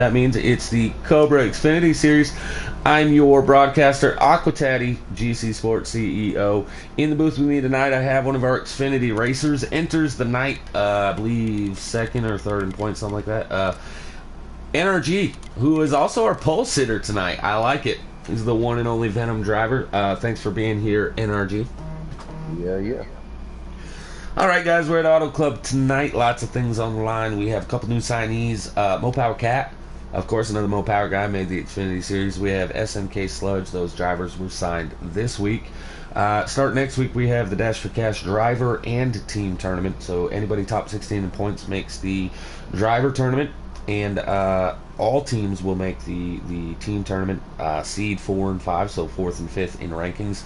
That means it's the Cobra Xfinity Series. I'm your broadcaster, Aquataddy, GC Sports CEO. In the booth with me tonight, I have one of our Xfinity racers. Enters the night, I believe, second or third in points, something like that. NRG, who is also our pole sitter tonight. I like it. He's the one and only Venom driver. Thanks for being here, NRG. Yeah. All right, guys, we're at Auto Club tonight. Lots of things on the line. We have a couple new signees. Mo Power Cat, of course, another Mo Power guy, made the Xfinity Series. We have SMK Sludge. Those drivers were signed this week. Start next week, we have the Dash for Cash driver and team tournament. So anybody top 16 in points makes the driver tournament, and all teams will make the team tournament. Seed 4 and 5, so 4th and 5th in rankings.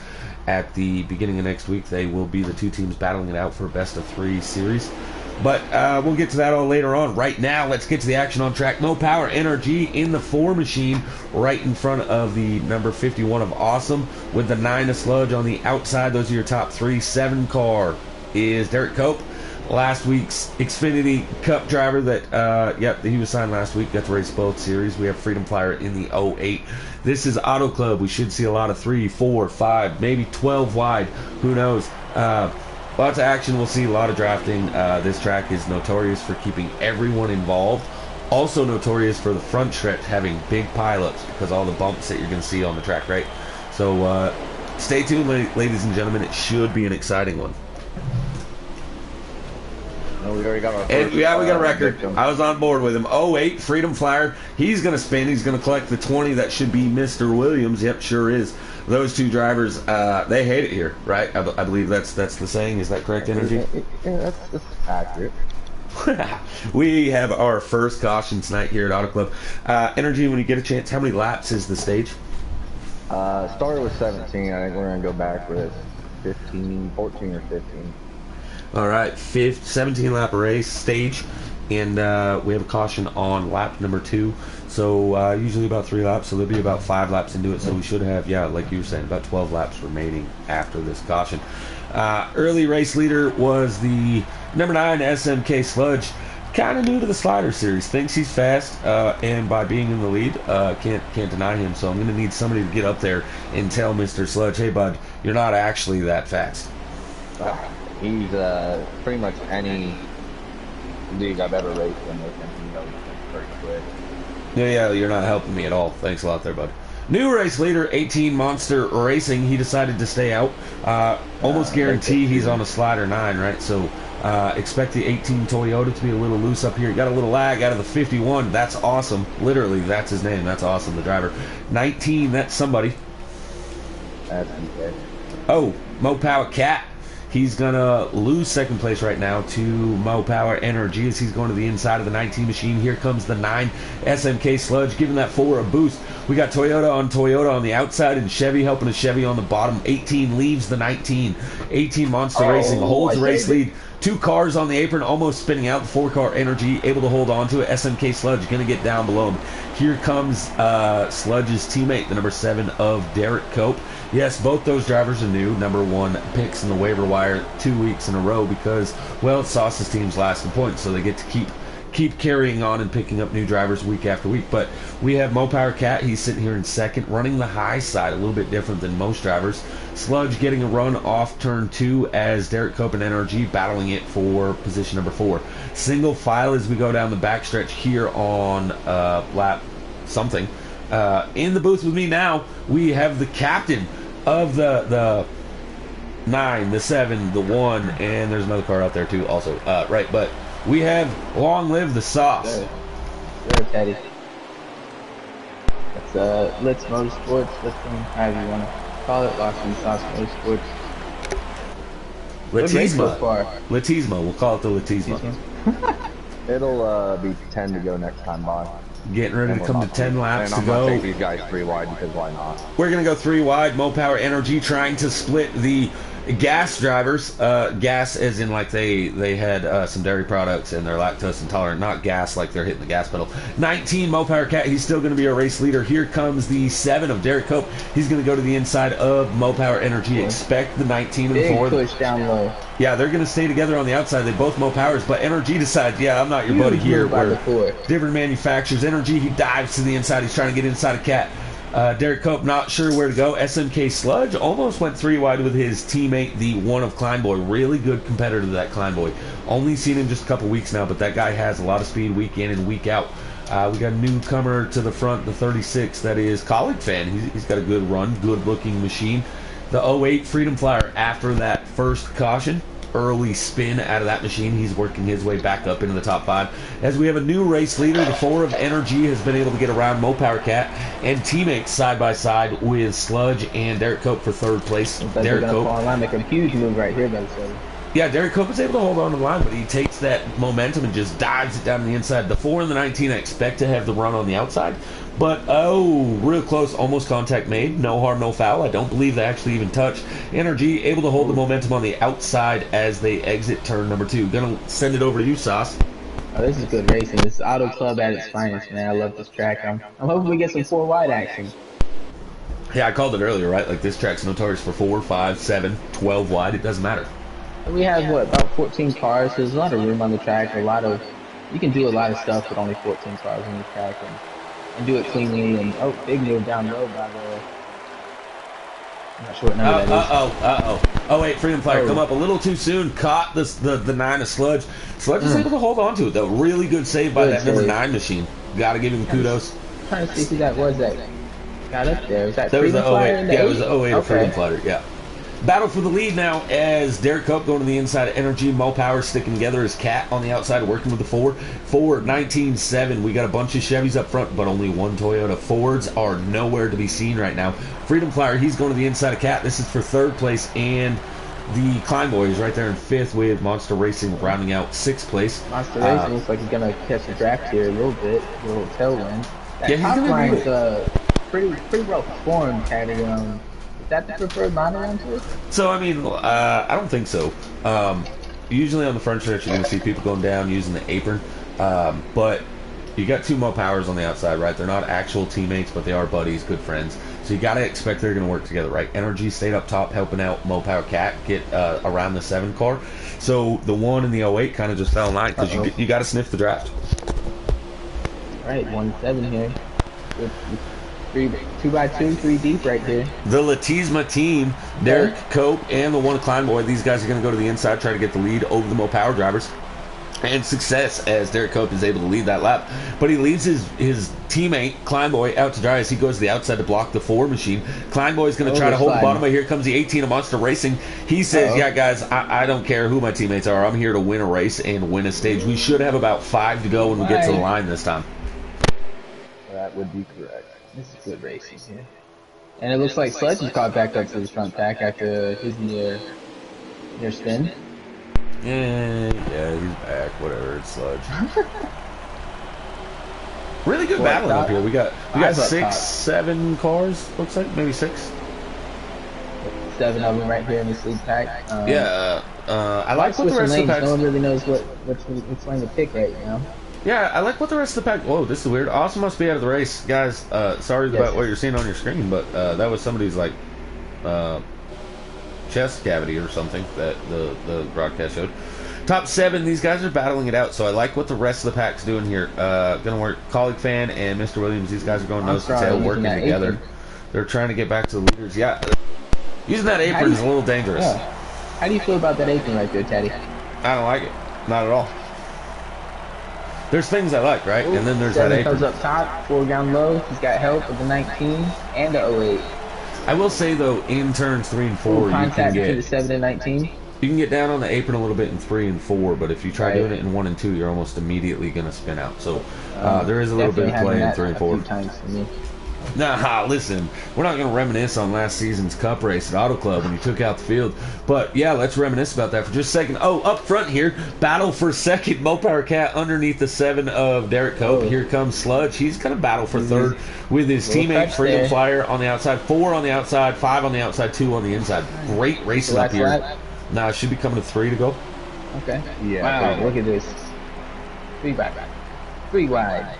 At the beginning of next week, they will be the two teams battling it out for a best of 3 series. But we'll get to that all later on. Right now, let's get to the action on track. Mo Power NRG in the 4 machine right in front of the number 51 of Awesome with the 9 of Sludge on the outside. Those are your top 3. 7 car is Derek Cope, last week's Xfinity Cup driver that, he was signed last week. Got to race both series. We have Freedom Flyer in the 08. This is Auto Club. We should see a lot of 3, 4, 5, maybe 12 wide. Who knows? Lots of action. We'll see a lot of drafting. This track is notorious for keeping everyone involved. Also notorious for the front stretch having big pileups because all the bumps that you're going to see on the track, right? So stay tuned, ladies and gentlemen. It should be an exciting one. No, we already got our first, we got a record. victim. I was on board with him. 08, Freedom Flyer. He's going to spin. He's going to collect the 20. That should be Mr. Williams. Yep, sure is. Those two drivers, they hate it here, right? I believe that's the saying. Is that correct, Energy? Yeah, that's accurate. We have our first caution tonight here at Auto Club. Energy, when you get a chance, how many laps is the stage? Started with 17. I think we're going to go back with 15, 14 or 15. All right, 17 lap race stage, and we have a caution on lap number 2. So usually about 3 laps, so there'll be about 5 laps into it. So we should have, like you were saying, about 12 laps remaining after this caution. Early race leader was the number 9 SMK Sludge. Kind of new to the slider series, thinks he's fast, and by being in the lead, can't deny him. So I'm going to need somebody to get up there and tell Mr. Sludge, hey bud, you're not actually that fast. He's pretty much any league I've ever raced in with him. He knows pretty quick. Yeah, you're not helping me at all. Thanks a lot there, bud. New race leader, 18 Monster Racing. He decided to stay out. Almost guarantee he's on a slider 9, right? So expect the 18 Toyota to be a little loose up here. Got a little lag out of the 51. That's awesome. Literally, that's his name. That's awesome, the driver. 19, that's somebody. That's okay. Oh, Mo Power Cat. He's going to lose second place right now to Mo Power Energy as he's going to the inside of the 19 machine. Here comes the 9 SMK Sludge, giving that 4 a boost. We got Toyota on the outside and Chevy helping a Chevy on the bottom. 18 leaves the 19. 18 Monster Racing holds the race lead. 2 cars on the apron, almost spinning out. The 4-car Energy able to hold on to it. SMK Sludge going to get down below him. Here comes Sludge's teammate, the number 7 of Derek Cope. Yes, both those drivers are new. Number 1 picks in the waiver wire 2 weeks in a row because, well, it's Sauce's team's last in points, so they get to keep carrying on and picking up new drivers week after week. But we have Mo Power Cat. He's sitting here in second, running the high side, a little bit different than most drivers. Sludge getting a run off turn 2 as Derek Cope and NRG battling it for position number 4. Single file as we go down the backstretch here on lap something. In the booth with me now, we have the captain of the 9, the 7, the 1, and there's another car out there too also. Right, but we have Long Live the Sauce. There, Teddy. It's Litz Motorsports, however you want to call it, Lost in Sauce Motorsports. Latismo. We'll call it the Latismo. It'll be 10 to go next time by. Getting ready to come to 10 laps to I'm go. gonna take these guys 3 wide because why not? We're going to go 3 wide. Mo Power Energy trying to split the Gas drivers, gas as in like they had some dairy products and they're lactose intolerant, not gas like they're hitting the gas pedal. 19 Mopower Cat, he's still going to be a race leader. Here comes the 7 of Derek Cope. He's going to go to the inside of Mopower Energy. Expect the 19 and Big 4. push down low. Yeah, they're going to stay together on the outside. They both Mopowers, but Energy decides, yeah, I'm not your buddy here. We're different manufacturers. Energy, he dives to the inside. He's trying to get inside of Cat. Derek Cope not sure where to go. SMK Sludge almost went 3 wide with his teammate, the 1 of Kleinboy. Really good competitor to that Kleinboy. Only seen him just a couple weeks now, but that guy has a lot of speed week in and week out. We got a newcomer to the front, the 36, that is Colleague Fan. He's got a good run, good looking machine. The 08 Freedom Flyer, after that first caution, early spin out of that machine, he's working his way back up into the top 5. As we have a new race leader, the 4 of Energy has been able to get around Mopower Cat and teammates side by side with Sludge and Derek Cope for 3rd place. Derek Cope fall in line, make a huge move right here, though. Yeah, Derek Cope is able to hold on to the line, but he takes that momentum and just dives it down the inside. The 4 and the 19 I expect to have the run on the outside, but real close, almost contact made. No harm, no foul. I don't believe they actually even touched. Energy able to hold the momentum on the outside as they exit turn number 2. Gonna send it over to you, Sauce. Oh, this is good racing. This is Auto Club at its finest, man. I love this track. I'm hoping we get some 4 wide action. Yeah, I called it earlier, right? Like, this track's notorious for 4, 5, 7, 12 wide. It doesn't matter. We have, what, about 14 cars. There's a lot of room on the track. You can do a lot of stuff with only 14 cars on the track and do it cleanly. And, big move down low by the... I'm not sure what number that is. Oh, wait, Freedom Flyer come up a little too soon. Caught the 9 of Sludge. Sludge is able to hold on to it, though. Really good save by that number 9 machine. Gotta give him kudos. I'm trying to see who that was that got up there. Was that was Freedom Flyer? Yeah, it was the 08 of Freedom Flyer, yeah. Battle for the lead now as Derek Cope going to the inside of Energy. Mopower sticking together as Cat on the outside working with the 4. 4, 19, 7. We got a bunch of Chevys up front, but only one Toyota. Fords are nowhere to be seen right now. Freedom Flyer, he's going to the inside of Cat. This is for 3rd place, and the Kleinboy is right there in 5th with Monster Racing rounding out 6th place. Monster Racing looks like he's going to catch a draft here a little bit, a little tailwind. That yeah, he's top going to line's pretty well performed, Caddy. Is that the preferred model onto it? So, I mean, I don't think so. Usually on the front stretch, you're going to see people going down using the apron. But you got 2 Mopowers on the outside, right? They're not actual teammates, but they are buddies, good friends. So you got to expect they're going to work together, right? Energy stayed up top helping out Mopower Cat get around the 7 car. So the 1 and the 08 kind of just fell in line because you got to sniff the draft. Right, 1-7 here. 2x2, 3 deep right there. The Latisma team, Derek Cope and the 1 Kleinboy, these guys are going to go to the inside, try to get the lead over the Mopower drivers. And success as Derek Cope is able to lead that lap. But he leaves his teammate, Kleinboy, out to dry as he goes to the outside to block the 4 machine. Kleinboy is going to try to hold the bottom, but here comes the 18 of Monster Racing. He says, yeah, guys, I don't care who my teammates are. I'm here to win a race and win a stage. We should have about 5 to go when we get to the line this time. That would be correct. This is good racing here. And it looks like Sludge is caught back up to his front pack after his near spin. Yeah, he's back. Whatever, it's Sludge. Really good battling up here. We got 6, 7 cars. Looks like maybe 6. 7 of them right here in this lead pack. I like what the rest of the pack. No one really knows which lane to pick right now. Yeah, I like what the rest of the pack... Whoa, this is weird. Austin must be out of the race. Guys, sorry about what you're seeing on your screen, but that was somebody's, like, chest cavity or something that the broadcast showed. Top 7, these guys are battling it out, so I like what the rest of the pack's doing here. Gonna work. Colleague Fan and Mr. Williams, these guys are going nose to tail, working together. Apron. They're trying to get back to the leaders. Yeah, using that apron is a little dangerous. Yeah. How do you feel about that apron right there, Teddy? I don't like it. Not at all. There's things I like, right? And then there's that apron. Comes up top, 4 down low. He's got help with the 19 and the 08. I will say, though, in turns 3 and 4, you can get... to the 7 and 19. You can get down on the apron a little bit in 3 and 4, but if you try doing it in 1 and 2, you're almost immediately going to spin out. So there is a little bit of play in 3 and 4. Nah, listen, we're not going to reminisce on last season's Cup race at Auto Club when he took out the field. But yeah, let's reminisce about that for just a second. Oh, up front here, battle for second. Mopower Cat underneath the 7 of Derek Cope. Here comes Sludge. He's going to battle for third with his teammate Freedom Flyer on the outside. 4 on the outside, 5 on the outside, 2 on the inside. Great racing up here. Now it should be coming to 3 to go. Okay. Yeah. Wow, look at this. 3 back. 3 wide.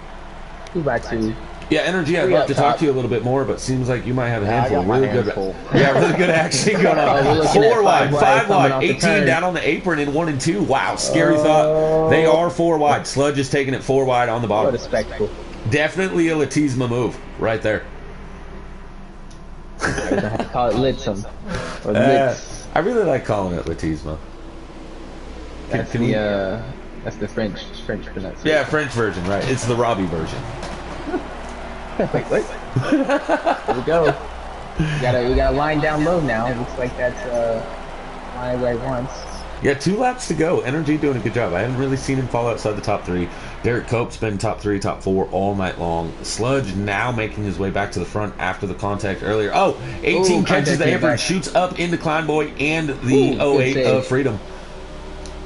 2 by 2. Yeah, Energy, I'd love to talk to you a little bit more, but seems like you might have a handful. Really good, really good action going on. 4 wide, 5 wide, 18 down on the apron in 1 and 2. Wow, scary thought. They are 4 wide. Sludge is taking it 4 wide on the bottom. What a spectacle. Definitely a Latisma move right there. I have to call it Litsum. Or Litz. I really like calling it Latisma. That's the French pronunciation. Yeah, French version, right. It's the Robbie version. Wait. There we go. We got a line down low now. Looks like that's line where he wants. Yeah, 2 laps to go. Energy doing a good job. I haven't really seen him fall outside the top 3. Derek Cope's been top 3, top 4 all night long. Sludge now making his way back to the front after the contact earlier. Oh, 18 catches the apron, shoots up into Kleinboy and the 08 of Freedom.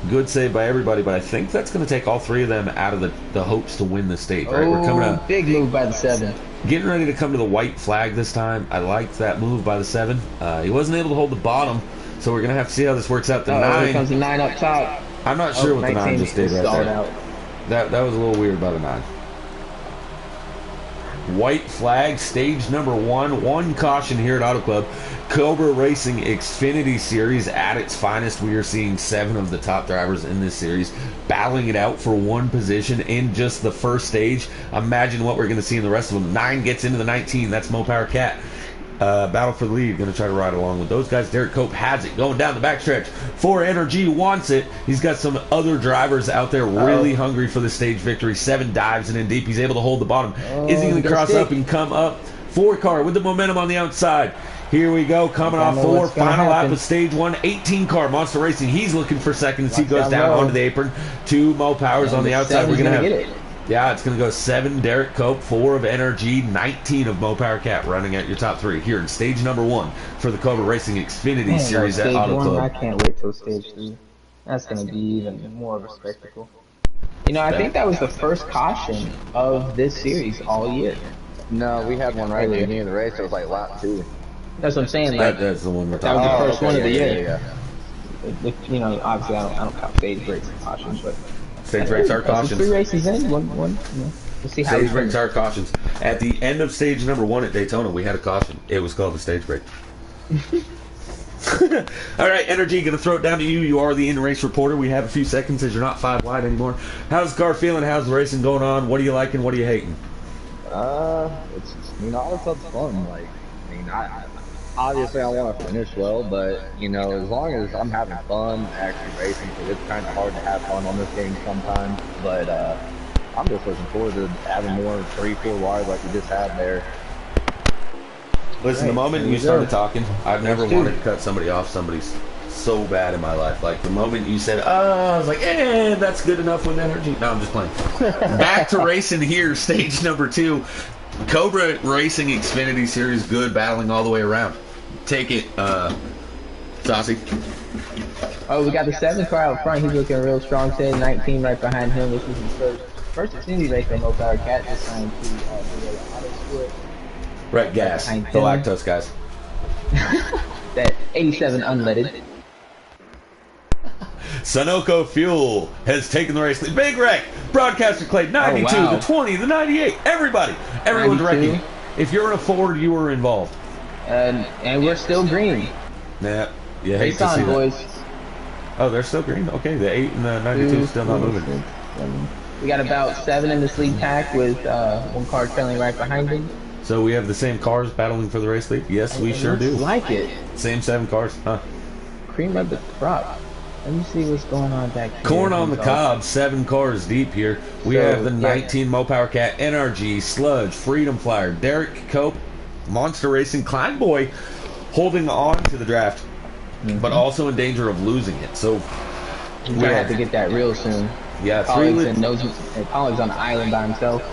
Good save by everybody, but I think that's going to take all 3 of them out of the hopes to win the stage. Right, we're coming up. Big move by the 7. Getting ready to come to the white flag this time. I liked that move by the 7. He wasn't able to hold the bottom, so we're going to have to see how this works out. The 9. Here comes the 9 up top. I'm not sure what the 9 just did right there. That was a little weird by the 9. White flag, stage number 1. 1 caution here at Auto Club. Cobra Racing Xfinity Series at its finest. We are seeing 7 of the top drivers in this series battling it out for 1 position in just the first stage. Imagine what we're going to see in the rest of them. 9 gets into the 19. That's Mopower Cat. Battle for the lead. Going to try to ride along with those guys. Derek Cope has it going down the backstretch. 4 Energy wants it. He's got some other drivers out there really hungry for the stage victory. 7 dives and in deep. He's able to hold the bottom. Is he going to cross up and come up? 4 car with the momentum on the outside. Here we go, coming off 4, final lap of stage 1, 18 car, Monster Racing. He's looking for second as he goes down onto the apron. 2 Mopowers on the outside. We're going to have, yeah, it's going to go 7 Derek Cope, 4 of Energy, 19 of Mopower Cat running at your top 3 here in stage number 1 for the Cobra Racing Xfinity Series at Auto Club. I can't wait till stage 3. That's going to be even more of a spectacle. You know, I think that was the first caution of this series all year. No, we had one right at the beginning of the race. It was like lap 2. That's what I'm saying. Like, that's the one we're talking about. That was the first one of the year. Yeah. You know, obviously I don't count stage breaks as cautions, but stage breaks are cautions. 3 races in, one. You know, we'll see how stage breaks are cautions. At the end of stage number 1 at Daytona, we had a caution. It was called a stage break. All right, Energy, gonna throw it down to you. You are the in-race reporter. We have a few seconds as you're not 5 wide anymore. How's the car feeling? How's the racing going on? What are you liking? What are you hating? It's all stuff's fun. Like, obviously I want to finish well, but as long as I'm having fun actually racing, because it's kind of hard to have fun on this game sometimes. But I'm just looking forward to having more 3-4 wide like we just had there. Listen, the moment you started talking, I've never wanted to cut somebody off. Somebody's so bad in my life. Like the moment you said, I was like, that's good enough with Energy. No, I'm just playing. Back to racing here, stage number 2. Cobra Racing Xfinity Series, good, battling all the way around. Take it, Saucy. Oh, we got the 7 car out front. He's looking real strong. 10, 19 right behind him. This is his first Xfinity race on Mopower Cat. Just trying to do the auto sport. Right, gas. The lactose guys. That 87 unleaded. Sunoco Fuel has taken the race lead. Big wreck. Broadcaster Clay, 92, the 20, the 98. Everyone's wrecking. If you're in a Ford, you were involved. And we're still green. Yeah, you hate to see boys. that. Oh, they're still green? Okay, the 8 and the 92 still not moving. We got about 7 in this lead pack with 1 car trailing right behind him. So we have the same cars battling for the race lead? Yes, we sure do. Like it. Same 7 cars, huh? Cream of the crop. Let me see what's going on back here. Corn on the cob, 7 cars deep here. We have the 19 Mopower Cat, NRG, Sludge, Freedom Flyer, Derek Cope, Monster Racing, Kleinboy holding on to the draft, but also in danger of losing it. So we have to get that real soon. Yeah, Colleague's on the island by himself.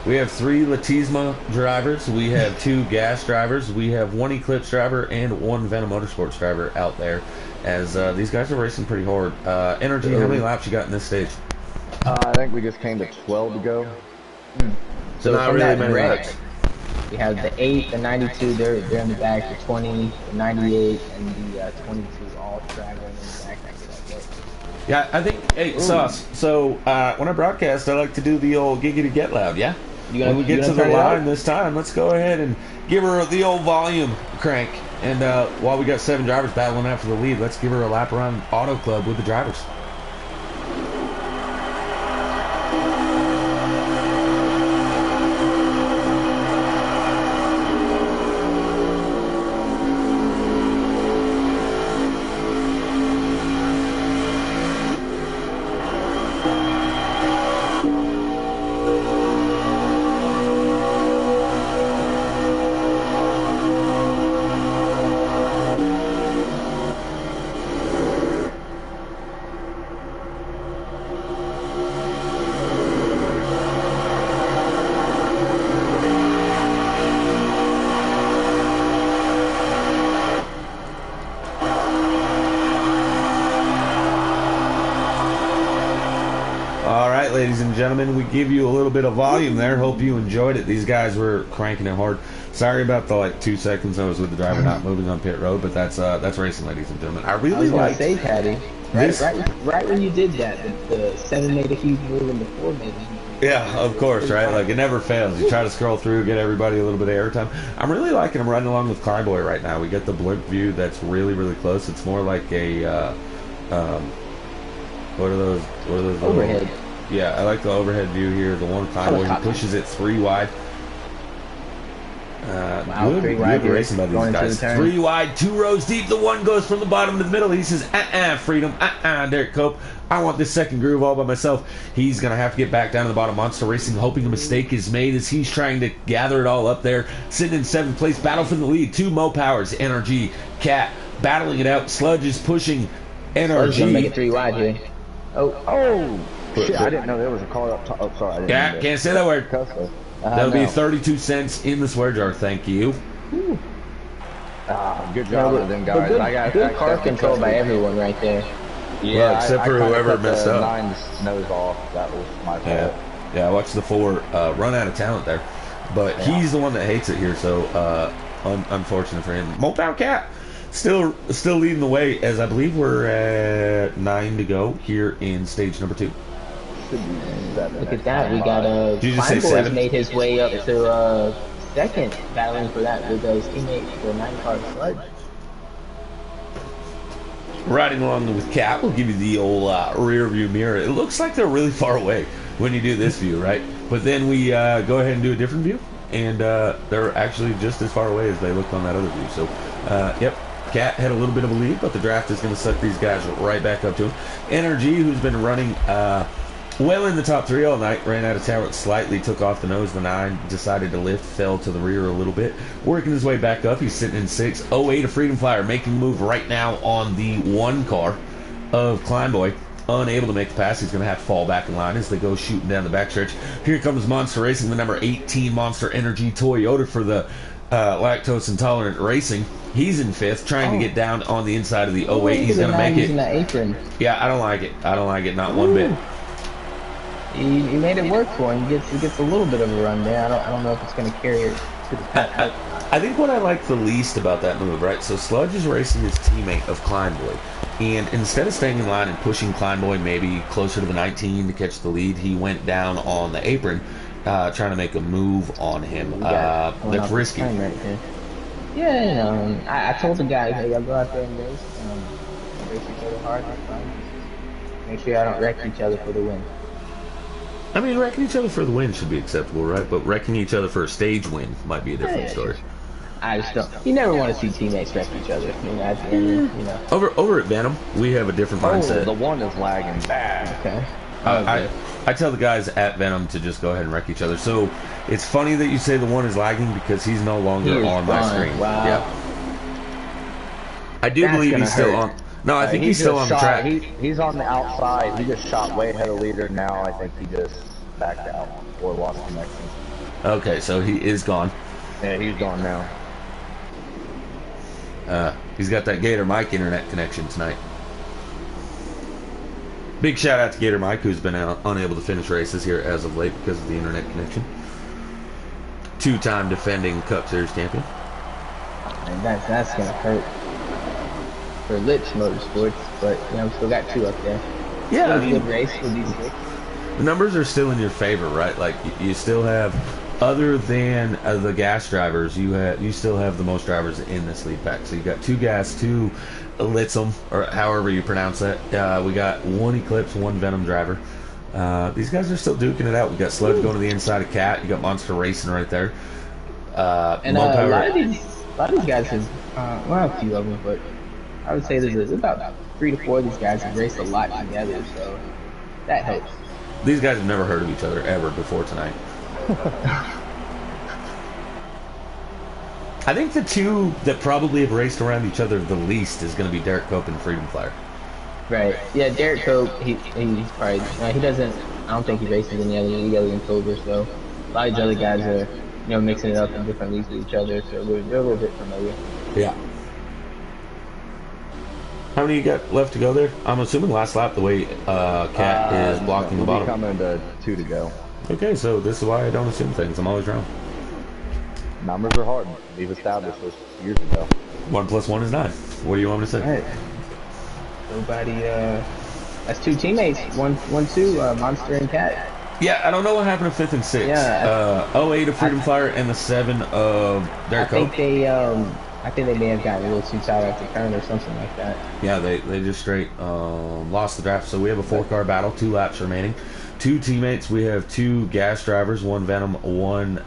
We have 3 Latisma drivers. We have 2 gas drivers. We have 1 Eclipse driver and 1 Venom Motorsports driver out there. As these guys are racing pretty hard. Energy, how many laps you got in this stage? I think we just came to 12 to go. So not from really that many wreck, laps. we have the 8, the 92, they're in the back, the 20, the 98, and the 22 all traveling in the back. Yeah, I think, hey, Sauce, so when I broadcast, I like to do the old giggity get loud, yeah? When we get to the line this time, let's go ahead and give her the old volume crank. And while we got 7 drivers battling out for the lead, let's give her a lap around Auto Club with the drivers. Ladies and gentlemen, we give you a little bit of volume there. Hope you enjoyed it. These guys were cranking it hard. Sorry about the 2 seconds I was with the driver not moving on pit road, but that's racing, ladies and gentlemen. I really like say, Patty. Right when you did that, the 7 made a huge move and the 4 made a huge move. Yeah, of course, right? Like, it never fails. You try to scroll through, get everybody a little bit of airtime. I'm really liking them riding along with Clyboy right now. We get the blimp view that's really, really close. It's more like a what are those overhead. Yeah, I like the overhead view here. The one Clyboy, he pushes it 3 wide. Wow, good racing by these guys. 3 wide, 2 rows deep. The one goes from the bottom to the middle. He says, freedom, Derek Cope. I want this second groove all by myself. He's going to have to get back down to the bottom. Monster Racing hoping a mistake is made as he's trying to gather it all up there. Sitting in 7th place, battle for the lead. 2 Mo Powers, NRG, Cat, battling it out. Sludge is pushing NRG. Sludge gonna make it 3 wide here. Oh! Shit, I didn't know there was a car up top. Oh, sorry. Yeah, can't say that word. That'll be 32 cents in the swear jar. Thank you. Good job with them guys. Good car control by everyone right there. Yeah, well, except for whoever messed up. 9's nose off. That was my fault. Yeah, I watched the 4 run out of talent there. But he's the one that hates it here, so unfortunate for him. Mopow Cat still leading the way, as I believe we're at 9 to go here in stage number 2. Look at that. We got Climboy's made his way up to second, battling for that with his teammate, the 9-car Sludge. Riding along with Cat, we'll give you the old rear view mirror. It looks like they're really far away when you do this view, right? But then we go ahead and do a different view, and they're actually just as far away as they looked on that other view. So, yep. Cat had a little bit of a lead, but the draft is going to suck these guys right back up to him. NRG, who's been running well in the top 3 all night, ran out of talent slightly, took off the nose of the 9, decided to lift, fell to the rear a little bit, working his way back up. He's sitting in 6. 08, a Freedom Flyer, making a move right now on the 1 car of Climboy. Unable to make the pass. He's going to have to fall back in line as they go shooting down the backstretch. Here comes Monster Racing, the number 18 Monster Energy Toyota for the lactose intolerant racing. He's in 5th, trying to get down on the inside of the 08. He's going to make it. That apron. Yeah, I don't like it. I don't like it, not one bit. He made it work for him. He gets a little bit of a run there. I don't know if it's going to carry it to the pit. I think what I like the least about that move, right? So Sludge is racing his teammate of Climboy, and instead of staying in line and pushing Climboy maybe closer to the 19 to catch the lead, he went down on the apron, trying to make a move on him. That's risky. Yeah, you know, I told the guys, hey, y'all go out there and race each other hard. That's fine. Make sure y'all don't wreck each other for the win. I mean, wrecking each other for the win should be acceptable, right? But wrecking each other for a stage win might be a different story. I just don't. You never want to see teammates wreck each other. You know, at the end, you know. Over at Venom, we have a different mindset. The 1 is lagging bad. Okay. I tell the guys at Venom to just go ahead and wreck each other. So it's funny that you say the 1 is lagging because he's no longer on my screen. Wow. Yeah. I do believe he's still on. No, I think he's still on the track. He's on the outside. He just shot way ahead of leader. Now I think he just backed out or lost connection. Okay, so he is gone. Yeah, he's gone now. He's got that Gator Mike internet connection tonight. Big shout out to Gator Mike, who's been unable to finish races here as of late because of the internet connection. Two-time defending Cup Series champion. And that's gonna hurt for Litch Motorsports, but you know, we still got 2 up there. Yeah, Still I a mean, good race with these 6. the numbers are still in your favor, right? Like you still have, other than the gas drivers, you still have the most drivers in this lead pack. So you got 2 gas, 2 Litzum, or however you pronounce that. We got 1 Eclipse, 1 Venom driver. These guys are still duking it out. We got Sludge going to the inside of Cat. You got Monster Racing right there. And a lot of these guys have, well, a few of them, but I would say there's about 3 to 4 of these guys have raced a lot together, so that helps. These guys have never heard of each other ever before tonight. I think the 2 that probably have raced around each other the least is going to be Derek Cope and Freedom Flyer. Right. Yeah, Derek Cope, he's probably, he doesn't, I don't think he races in the other league other than Cobra, so a lot of these other guys are, you know, mixing it up in different leagues with each other, so they're a little bit familiar. Yeah. How many you got left to go there? I'm assuming last lap the way Cat is blocking the bottom. Coming to 2 to go. Okay, so this is why I don't assume things. I'm always wrong. Numbers are hard. We've established this years ago. 1 + 1 is 9. What do you want me to say? All right. Nobody, that's 2 teammates. One, 2, Monster and Cat. Yeah, I don't know what happened to 5th and 6th. Yeah, 08 of Freedom Flyer and the 7 of Derek Cope. I think they may have gotten a little too tired at the turn or something like that. Yeah, they just straight lost the draft. So we have a 4-car battle, 2 laps remaining. 2 teammates. We have 2 gas drivers, 1 Venom, 1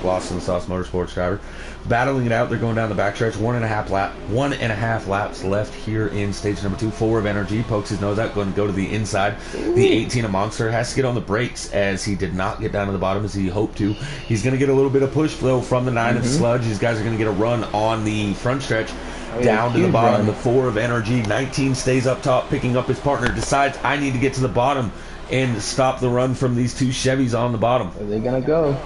Lost in the Sauce Motorsports driver. Battling it out. They're going down the backstretch. 1.5 laps left here in stage number 2. 4 of Energy pokes his nose out, going to go to the inside. The 18 of Monster has to get on the brakes as he did not get down to the bottom as he hoped to. He's going to get a little bit of push though from the 9 of Sludge. These guys are going to get a run on the front stretch. Down to the bottom. The 4 of Energy. 19 stays up top, picking up his partner. Decides I need to get to the bottom and stop the run from these 2 Chevys on the bottom. Where are they gonna go?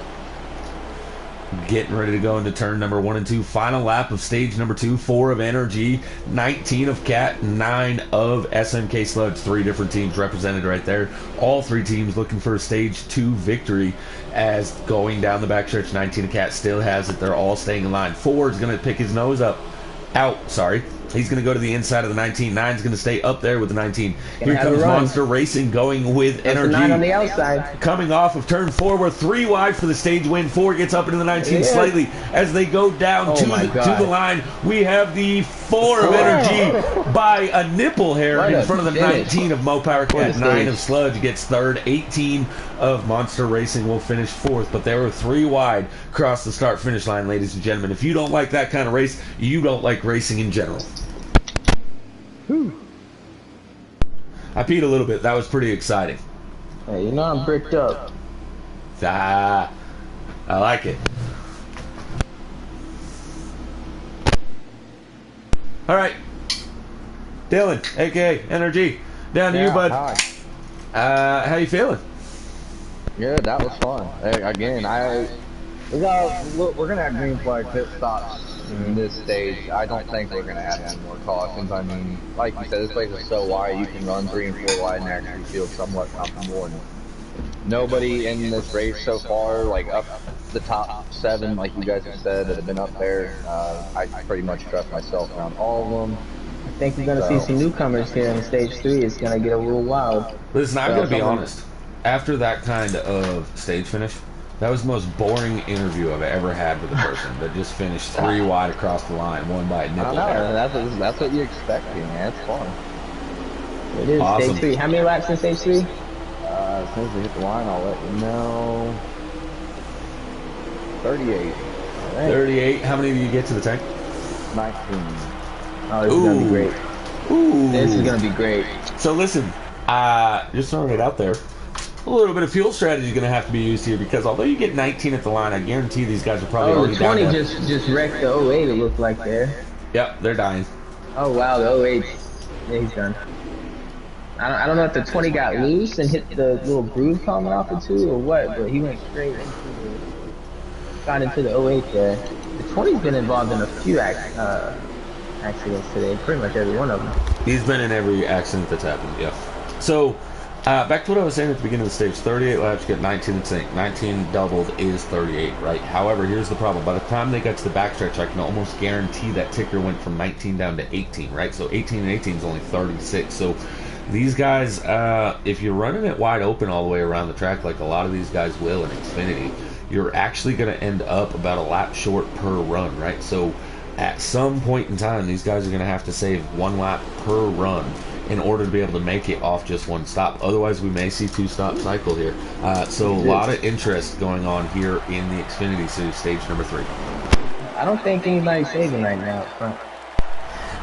Getting ready to go into turn number 1 and 2. Final lap of stage number 2. 4 of Energy, 19 of Cat, 9 of SMK Sludge. 3 different teams represented right there. All 3 teams looking for a stage 2 victory as going down the backstretch. 19 of Cat still has it. They're all staying in line. 4 is going to pick his nose out. He's going to go to the inside of the 19. 9 is going to stay up there with the 19. Here comes Monster Racing going with Energy. 9 on the outside. Coming off of turn 4. We're 3 wide for the stage win. 4 gets up into the 19 slightly as they go down to the line. We have the 4 of Energy by a nipple hair in front of the 19 of Mopower Cat. 9 of Sludge gets 3rd. 18 of Monster Racing will finish 4th. But they were 3 wide across the start-finish line, ladies and gentlemen. If you don't like that kind of race, you don't like racing in general. I peed a little bit. That was pretty exciting. Hey, you know I'm bricked up. I like it. All right. Dylan, a.k.a. Energy. Down to you, bud. Hi. How you feeling? Yeah, that was fun. Hey, again, we're gonna have green flag pit stops in this stage. I don't think we're gonna add any more cautions. I mean, like you said, this place is so wide, you can run 3 and 4 wide and actually feel somewhat comfortable. And nobody in this race so far, like up the top 7, like you guys have said, that have been up there. I pretty much trust myself around all of them. I think we're gonna see some newcomers here in stage 3. It's gonna get a little wild. Listen, I'm gonna be honest. After that kind of stage finish, that was the most boring interview I've ever had with a person that just finished 3 wide across the line, 1 by a nipple hair. That's what you expect, man. It's fun. It is awesome. stage 3. How many laps in stage 3? As soon as we hit the line, I'll let you know. 38. Right. 38. How many do you get to the tank? 19. Oh, this is gonna be great. Ooh. This is gonna be great. So listen, just throwing it out there. A little bit of fuel strategy is going to have to be used here because although you get 19 at the line, I guarantee these guys are probably already down there. 20 just wrecked the 08, it looked like there. Yep, they're dying. Oh wow, the 08. Yeah, he's done. I don't know if the 20 got loose and hit the little groove coming off it too or what, but he went straight got into the 08 there. The 20's been involved in a few accidents today, pretty much every one of them. He's been in every accident that's happened, yeah. So, back to what I was saying at the beginning of the stage. 38 laps, you get 19 in sync. 19 doubled is 38, right? However, here's the problem. By the time they got to the backstretch, I can almost guarantee that ticker went from 19 down to 18, right? So 18 and 18 is only 36. So these guys, if you're running it wide open all the way around the track, like a lot of these guys will in Xfinity, you're actually going to end up about a lap short per run, right? So at some point in time, these guys are going to have to save 1 lap per run in order to be able to make it off just 1 stop. Otherwise, we may see 2-stop cycle here. So a lot of interest going on here in the Xfinity Series stage number 3. I don't think anybody's saving right now up front.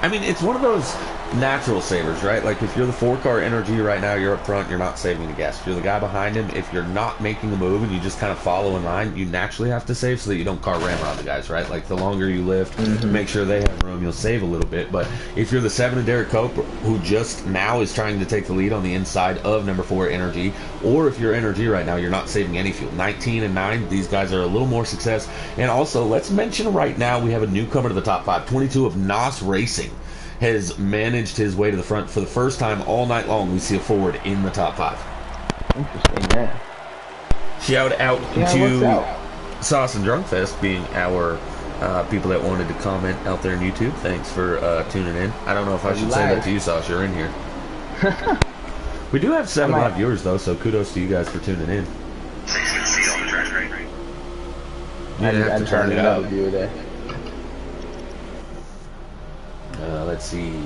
I mean, it's one of those natural savers, right? Like, if you're the 4-car NRG right now, you're up front, you're not saving the gas. If you're the guy behind him, if you're not making the move and you just kind of follow in line, you naturally have to save so that you don't car ram on the guys, right? Like, the longer you lift, make sure they have room, you'll save a little bit. But if you're the 7 of Derek Cobra, who just now is trying to take the lead on the inside of number 4 NRG, or if you're NRG right now, you're not saving any fuel. 19 and 9, these guys are a little more success. And also, let's mention right now, we have a newcomer to the top 5, 22 of Nas Racing. Has managed his way to the front for the first time all night long. We see a Ford in the top 5. Interesting, yeah. Shout out to Sauce and Drunk Fest being our people that wanted to comment out there on YouTube. Thanks for tuning in. I don't know if I should say that to you, Sauce. You're in here. We do have 7 live viewers though, so kudos to you guys for tuning in. You didn't have to turn it up. Let's see.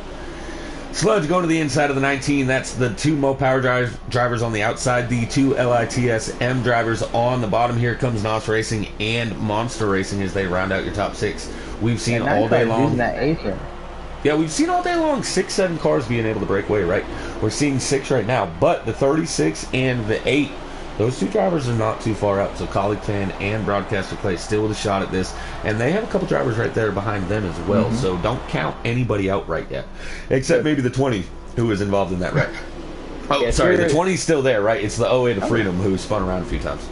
Sludge going to the inside of the 19. That's the 2 Mo Power drivers on the outside. The 2 LITSM drivers on the bottom. Here comes Nos Racing and Monster Racing as they round out your top 6. We've seen all day long. Yeah, we've seen all day long 6, 7 cars being able to break away, right? We're seeing 6 right now. But the 36 and the 8, those 2 drivers are not too far out. So Colleague Fan and Broadcaster Clay still with a shot at this. And they have a couple drivers right there behind them as well. So don't count anybody out right yet. Except maybe the 20 who is involved in that wreck. Oh, yeah, sorry, the 20's still there, right? It's the 08 of Freedom who spun around a few times.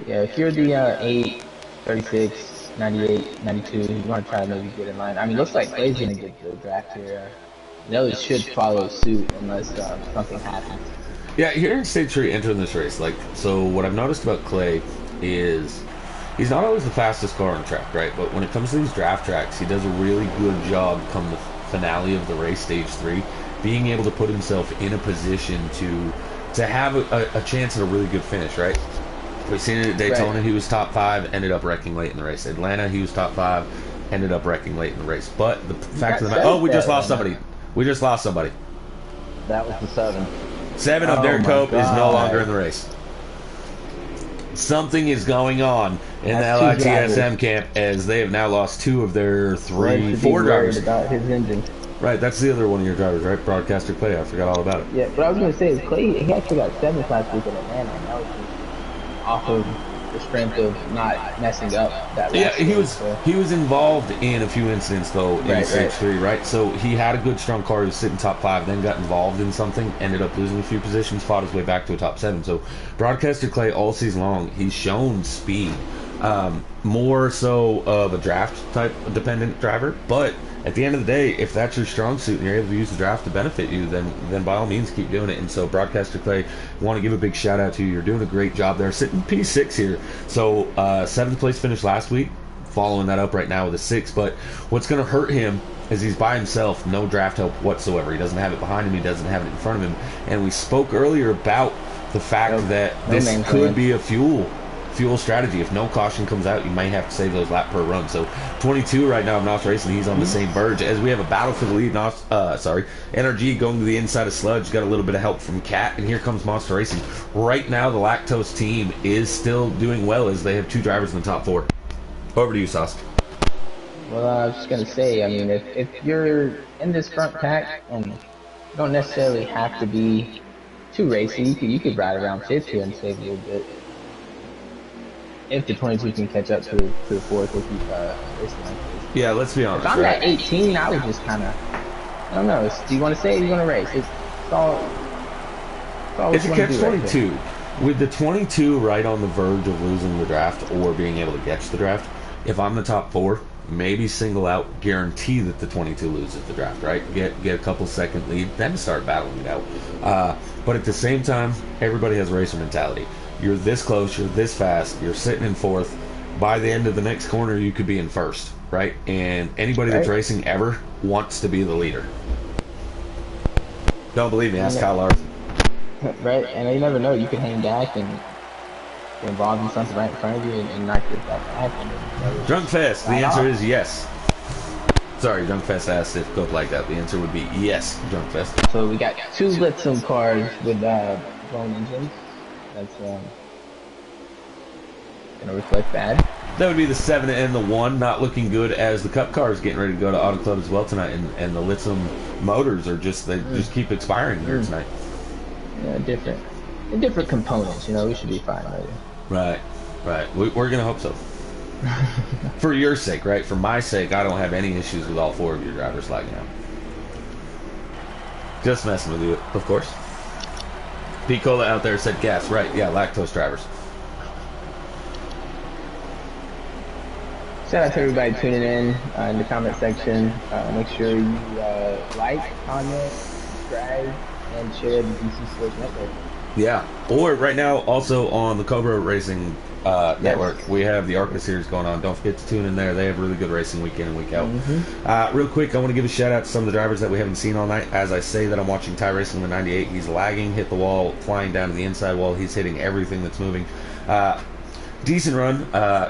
Yeah, if you're the 8, 36, 98, 92, you want to try to maybe get in line. I mean, looks like Clay's going to get the draft here. The others should follow suit unless something happens. Yeah, here in Stage 3 entering this race, like, so what I've noticed about Clay is he's not always the fastest car on the track, right? But when it comes to these draft tracks, he does a really good job come the finale of the race, Stage 3, being able to put himself in a position to have a chance at a really good finish, right? We've seen it at Daytona, he was top 5, ended up wrecking late in the race. Atlanta, he was top 5, ended up wrecking late in the race. But the fact of the matter, we just lost somebody. We just lost somebody. That was the 7. 7 of Derek Cope is no longer in the race. Something is going on in the LITSM camp as they have now lost 2 of their 4 drivers. About his engine. Right, that's the other one of your drivers, right? Broadcaster Clay, I forgot all about it. Yeah, but I was going to say, is Clay, he actually got 7th last week in Atlanta, and that was just off of the strength of not messing up that last he was involved in a few incidents though in Stage 3, right? So he had a good strong car, he was sitting top 5, then got involved in something, ended up losing a few positions, fought his way back to a top 7. So Broadcaster Clay all season long, he's shown speed. More so of a draft type dependent driver, but at the end of the day, if that's your strong suit and you're able to use the draft to benefit you, then by all means keep doing it. And so Broadcaster Clay, I want to give a big shout out to you. You're doing a great job there, sitting P6 here. So 7th place finish last week, following that up right now with a 6. But what's going to hurt him is he's by himself, no draft help whatsoever. He doesn't have it behind him, he doesn't have it in front of him. And we spoke earlier about the fact that this could be a fuel strategy. If no caution comes out, you might have to save those lap per run. So 22 right now of Nos Racing, he's on the same verge as we have a battle for the lead. NRG going to the inside of Sludge, got a little bit of help from Cat, and here comes Monster Racing. Right now the Lactose team is still doing well as they have 2 drivers in the top 4. Over to you, Sauce. Well, I was just going to say, I mean, if you're in this front pack, and you don't necessarily have to be too racy, you could ride around 5th here and save a little bit. If the 22 can catch up to the 4th, we'll keep racing. Yeah, let's be honest. If I'm at 18, I would just kind of, I don't know. Do you want to say you're going to race? It's all, all It's a you wanna do right catch-22. With the 22 right on the verge of losing the draft or being able to catch the draft, if I'm the top 4, maybe single out, guarantee that the 22 loses the draft, right? Get a couple second lead, then start battling it out. But at the same time, everybody has racer mentality. You're this close, you're this fast, you're sitting in 4th. By the end of the next corner, you could be in 1st, right? And anybody that's Right. racing ever wants to be the leader. Don't believe me, ask Kyle Larson. Right, and you never know. You could hang back and get involved in something right in front of you and not get that back. And Drunk Fest, the Right answer on. is yes. Sorry, Drunk Fest asked if Cope like that. The answer would be yes, Drunk Fest. So we got 2 Blitzum cars with blown engines. That's gonna reflect bad. That would be the 7 and the 1, not looking good as the Cup car is getting ready to go to Auto Club as well tonight, and the Lithium motors are just keep expiring here tonight. Yeah, different components. We should be fine later. Right. We're gonna hope so. For your sake, right? For my sake, I don't have any issues with all 4 of your drivers lagging out. Just messing with you, of course. P. Cola out there said gas. Right, yeah, lactose drivers. Shout out to everybody tuning in the comment section. Make sure you like, comment, subscribe, and share the DC Sports Network. Yeah. Or right now, also on the Cobra Racing Network, we have the ARCA series going on. Don't forget to tune in there. They have really good racing week in and week out. Real quick, I want to give a shout out to some of the drivers that we haven't seen all night. As I say that I'm watching Ty Racing the 98. He's lagging, hit the wall, flying down to the inside wall. He's hitting everything that's moving. Decent run,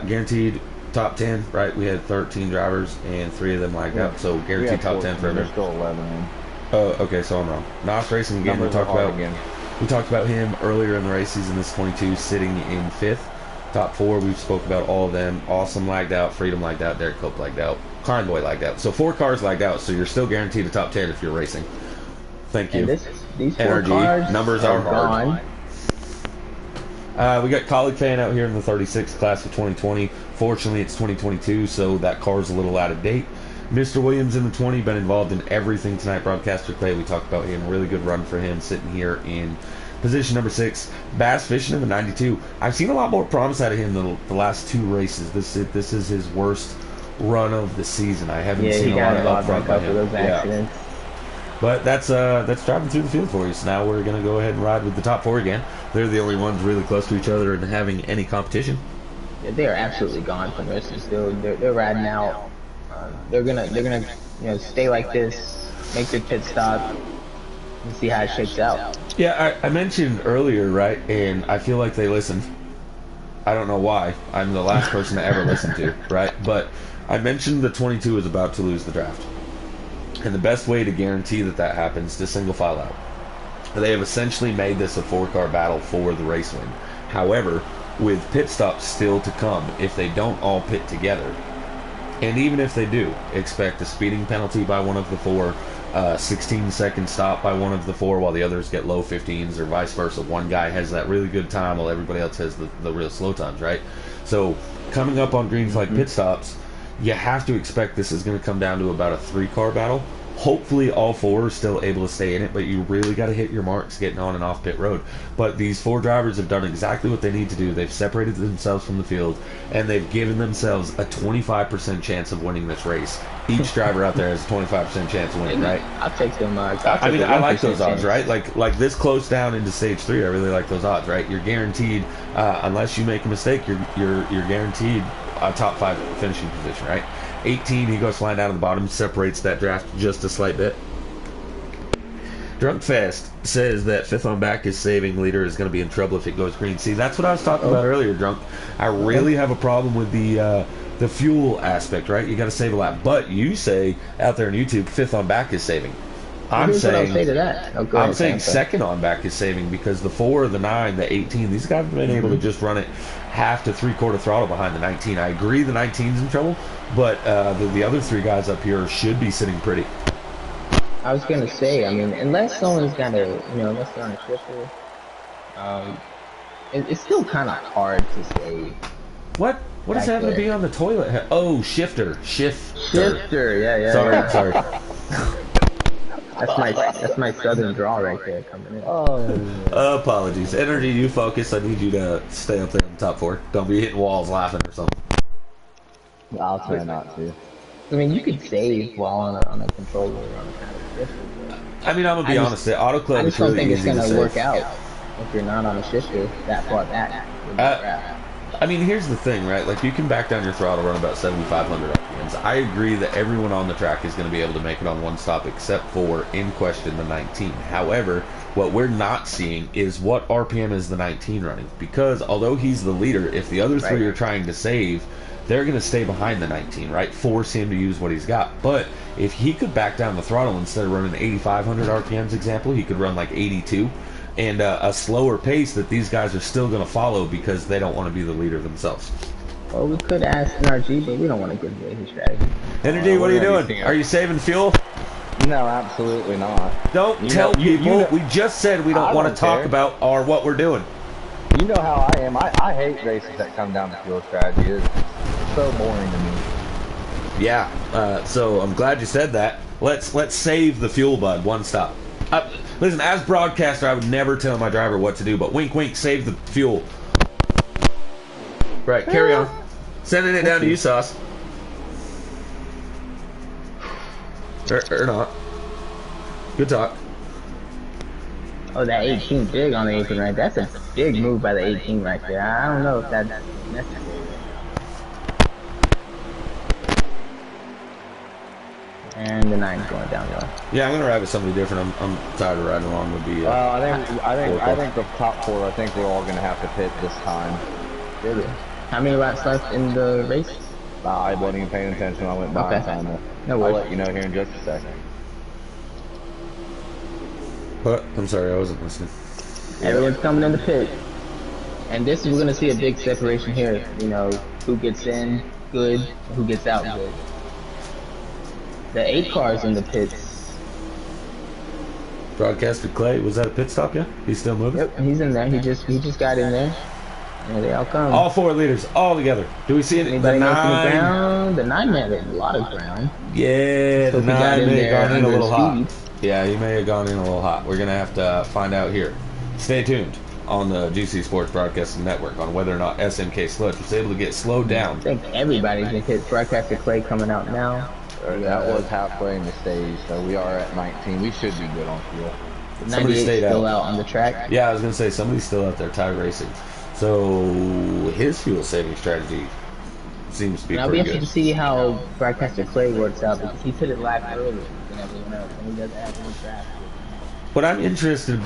guaranteed top 10, right? We had 13 drivers and 3 of them lagged out, so guaranteed top 10 for There's everyone. still 11. Oh, okay, so I'm wrong. Nas Racing again. Numbers are hard again. We talked about him earlier in the race season. This 22 sitting in 5th. Top 4, we've spoke about all of them. Awesome lagged out, Freedom lagged out, Derek Cope lagged out, Convoy lagged out. So 4 cars lagged out. So you're still guaranteed a top 10 if you're racing. Thank you. And these 4 NRG, cars numbers are hard. gone. We got Colleague Fan out here in the 36 class of 2020. Fortunately, it's 2022, so that car's a little out of date. Mr. Williams in the 20, been involved in everything tonight. Broadcaster Clay, we talked about him. Really good run for him, sitting here in position number 6. Bass Fishing in the 92. I've seen a lot more promise out of him the last 2 races. This is his worst run of the season. I haven't seen a lot of upfront by him. Those accidents. But that's driving through the field for you. So now we're going to go ahead and ride with the top 4 again. They're the only ones really close to each other and having any competition. Yeah, they are absolutely gone from this. They're riding out. They're gonna stay like this, make their pit stop, and see how it shakes out. Yeah, I mentioned earlier, right? And I feel like they listened. I don't know why. I'm the last person to ever listen to, right? But I mentioned the 22 is about to lose the draft. And the best way to guarantee that happens is to single file out. They have essentially made this a 4-car battle for the race win. However, with pit stops still to come, if they don't all pit together, and even if they do, expect a speeding penalty by one of the 4, 16-second stop by one of the 4, while the others get low 15s, or vice versa. One guy has that really good time while everybody else has the real slow times, right? So coming up on green flag pit stops, you have to expect this is going to come down to about a 3-car battle. Hopefully all 4 are still able to stay in it, but you really got to hit your marks getting on and off pit road. But these 4 drivers have done exactly what they need to do. They've separated themselves from the field, and they've given themselves a 25% chance of winning this race. Each driver out there has a 25% chance of winning, right? I'll take them. I like those odds, right? Like this close down into stage 3, I really like those odds, right? You're guaranteed, unless you make a mistake, you're guaranteed a top 5 finishing position, right? 18, he goes flying down to the bottom, separates that draft just a slight bit. Drunk Fest says that 5th on back is saving. Leader is going to be in trouble if it goes green. See, that's what I was talking about earlier, Drunk. I really have a problem with the fuel aspect, right? You got to save a lap. But you say out there on YouTube, 5th on back is saving. I'm saying, say to that. I'm saying 2nd on back is saving, because the 4, the 9, the 18, these guys have been able to just run it half to 3/4 throttle behind the 19. I agree the 19's in trouble, but the other 3 guys up here should be sitting pretty. I was gonna say, I mean, unless someone's got unless they're on a shifter, it's still kind of hard to say. What does that have to be on the toilet? Oh, shifter. Shifter, yeah. Sorry. That's my southern draw right there coming in. Oh, Apologies. Energy, you focus. I need you to stay up there in the top four. Don't be hitting walls laughing or something. I'll try not to. I mean, you could save while on a controller or on a kind of shifter, but I mean, I'm going to be honest. The auto I club is just don't really think it's easy to gonna save. work out if you're not on a shifter that far back. I mean, here's the thing, right? Like, you can back down your throttle, run about 7,500 RPMs. I agree that everyone on the track is going to be able to make it on one stop, except for, in question, the 19. However, what we're not seeing is what RPM is the 19 running. Because, although he's the leader, if the other three are trying to save, they're going to stay behind the 19, right? Force him to use what he's got. But if he could back down the throttle instead of running 8,500 RPMs, example, he could run like 82. And a slower pace that these guys are still going to follow because they don't want to be the leader themselves. Well, we could ask NRG, but we don't want to give away his strategy. Energy, what are you doing? Are you saving fuel? No, absolutely not. Don't tell people. We just said we don't want to talk about what we're doing. You know how I am. I hate races that come down to fuel strategy. It's so boring to me. Yeah. So I'm glad you said that. Let's save the fuel, bud. One stop. Listen, as broadcaster, I would never tell my driver what to do, but wink, wink, save the fuel. Right, carry on. Sending it down to you, Sauce. Or not. Good talk. Oh, that 18 big on the apron right. That's a big move by the 18 right there. I don't know if that's necessary. And the 9's going downhill. Yeah, I'm gonna ride with somebody different. I'm tired of riding along with the. Well, I think the top four. I think we're all gonna have to pit this time. Really? How many laps left in the race? I wasn't even paying attention. I went by. Okay. No I'll worries. let you know here in just a second. What? I'm sorry, I wasn't listening. Everyone's coming in the pit. And this is, we're going to see a big separation here. You know, who gets in good, who gets out good. The 8 cars in the pits. Broadcaster Clay, was that a pit stop yet? He's still moving? Yep, he's in there. He just got in there. And they all come. All 4 leaders, all together. Do we see it? Anybody The know from the 9. ground? The 9 man had a lot of ground. Yeah, the Hope he got 9 in may have there gone in a under little hot. speed. Yeah, he may have gone in a little hot. We're going to have to find out here. Stay tuned on the GC Sports Broadcasting Network on whether or not SMK Sludge was able to get slowed down. I think everybody's been hit. Broadcaster Clay coming out now. That was halfway in the stage, so we are at 19. We should be good on fuel. 98 stayed still out. out on the track. Yeah, I was going to say, somebody's still out there tire racing. So his fuel saving strategy seems to be And I'll be pretty interested good. to see how Broadcaster Clay works out because he's hit it live earlier than everyone else, and he doesn't have any track. What I'm interested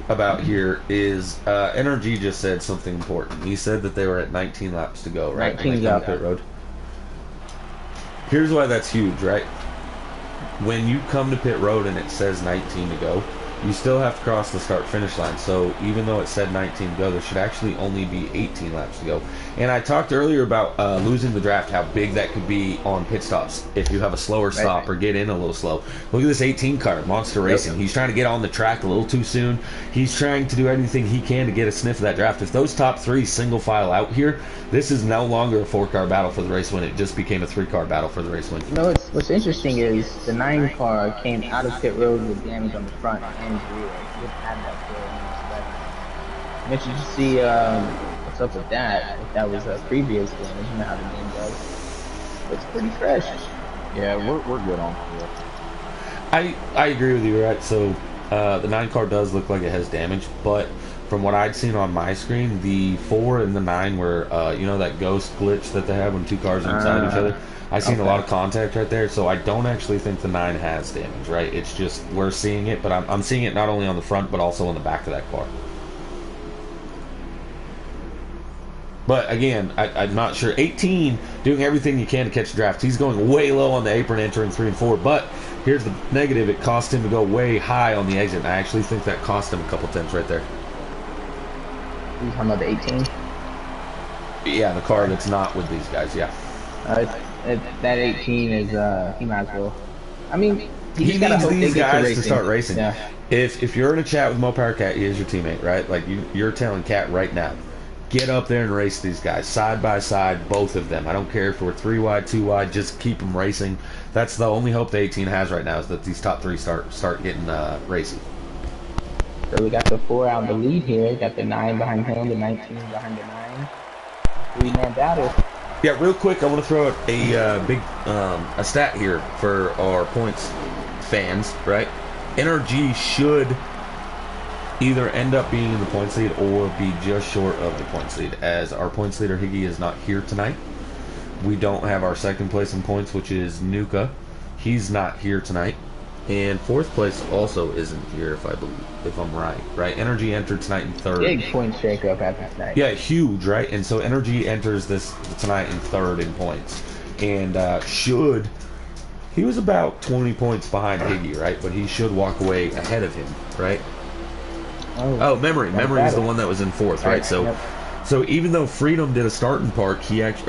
about here is NRG just said something important. He said that they were at 19 laps to go, right? 19 When they come to yeah. pit road. Here's why that's huge, right? When you come to pit road and it says 19 to go, you still have to cross the start-finish line. So even though it said 19 to go, there should actually only be 18 laps to go. And I talked earlier about losing the draft, how big that could be on pit stops if you have a slower stop or get in a little slow. Look at this 18 car, Monster Racing. He's trying to get on the track a little too soon. He's trying to do anything he can to get a sniff of that draft. If those top 3 single file out here, this is no longer a 4-car battle for the race win. It just became a 3-car battle for the race win. You know, what's interesting is the 9 car came out of pit road with damage on the front and rear. It didn't have that there. I'm interested to see what's up with that. If that was a previous damage, you know how the game goes. It's pretty fresh. Yeah, we're good on fuel. I agree with you, right? So the 9 car does look like it has damage, but from what I'd seen on my screen, the 4 and the 9 were, you know, that ghost glitch that they have when 2 cars are inside each other. I seen a lot of contact right there, so I don't actually think the 9 has damage, right? It's just we're seeing it, but I'm seeing it not only on the front but also on the back of that car. But again, I'm not sure. 18 doing everything you can to catch the draft. He's going way low on the apron entering 3 and 4, but here's the negative. It cost him to go way high on the exit, and I actually think that cost him a couple tenths right there. You talking about the 18? Yeah, the car that's not with these guys, yeah. That 18 is, he might as well. I mean, He needs these guys to start racing. Yeah. If you're in a chat with Mo Power Cat, he is your teammate, right? Like, you're telling Cat right now, get up there and race these guys side by side, both of them. I don't care if we're 3 wide, 2 wide, just keep them racing. That's the only hope the 18 has right now, is that these top 3 start getting racing. So we got the 4 out in the lead here. Got the 9 behind him, the 19 behind the 9. 3-man battle. Yeah, real quick, I want to throw out a big a stat here for our points fans, right? NRG should either end up being in the points lead or be just short of the points lead, as our points leader Higgy is not here tonight. We don't have our second place in points, which is Nuka. He's not here tonight. And fourth place also isn't here, if I'm right? Energy entered tonight in third. Big point shakeup after tonight. Yeah, huge, right? And so Energy enters this tonight in third in points, and he was about 20 points behind Higgy, right? But he should walk away ahead of him, right? Oh, Memory is the one that was in fourth, right? So even though Freedom did a starting park, he lagged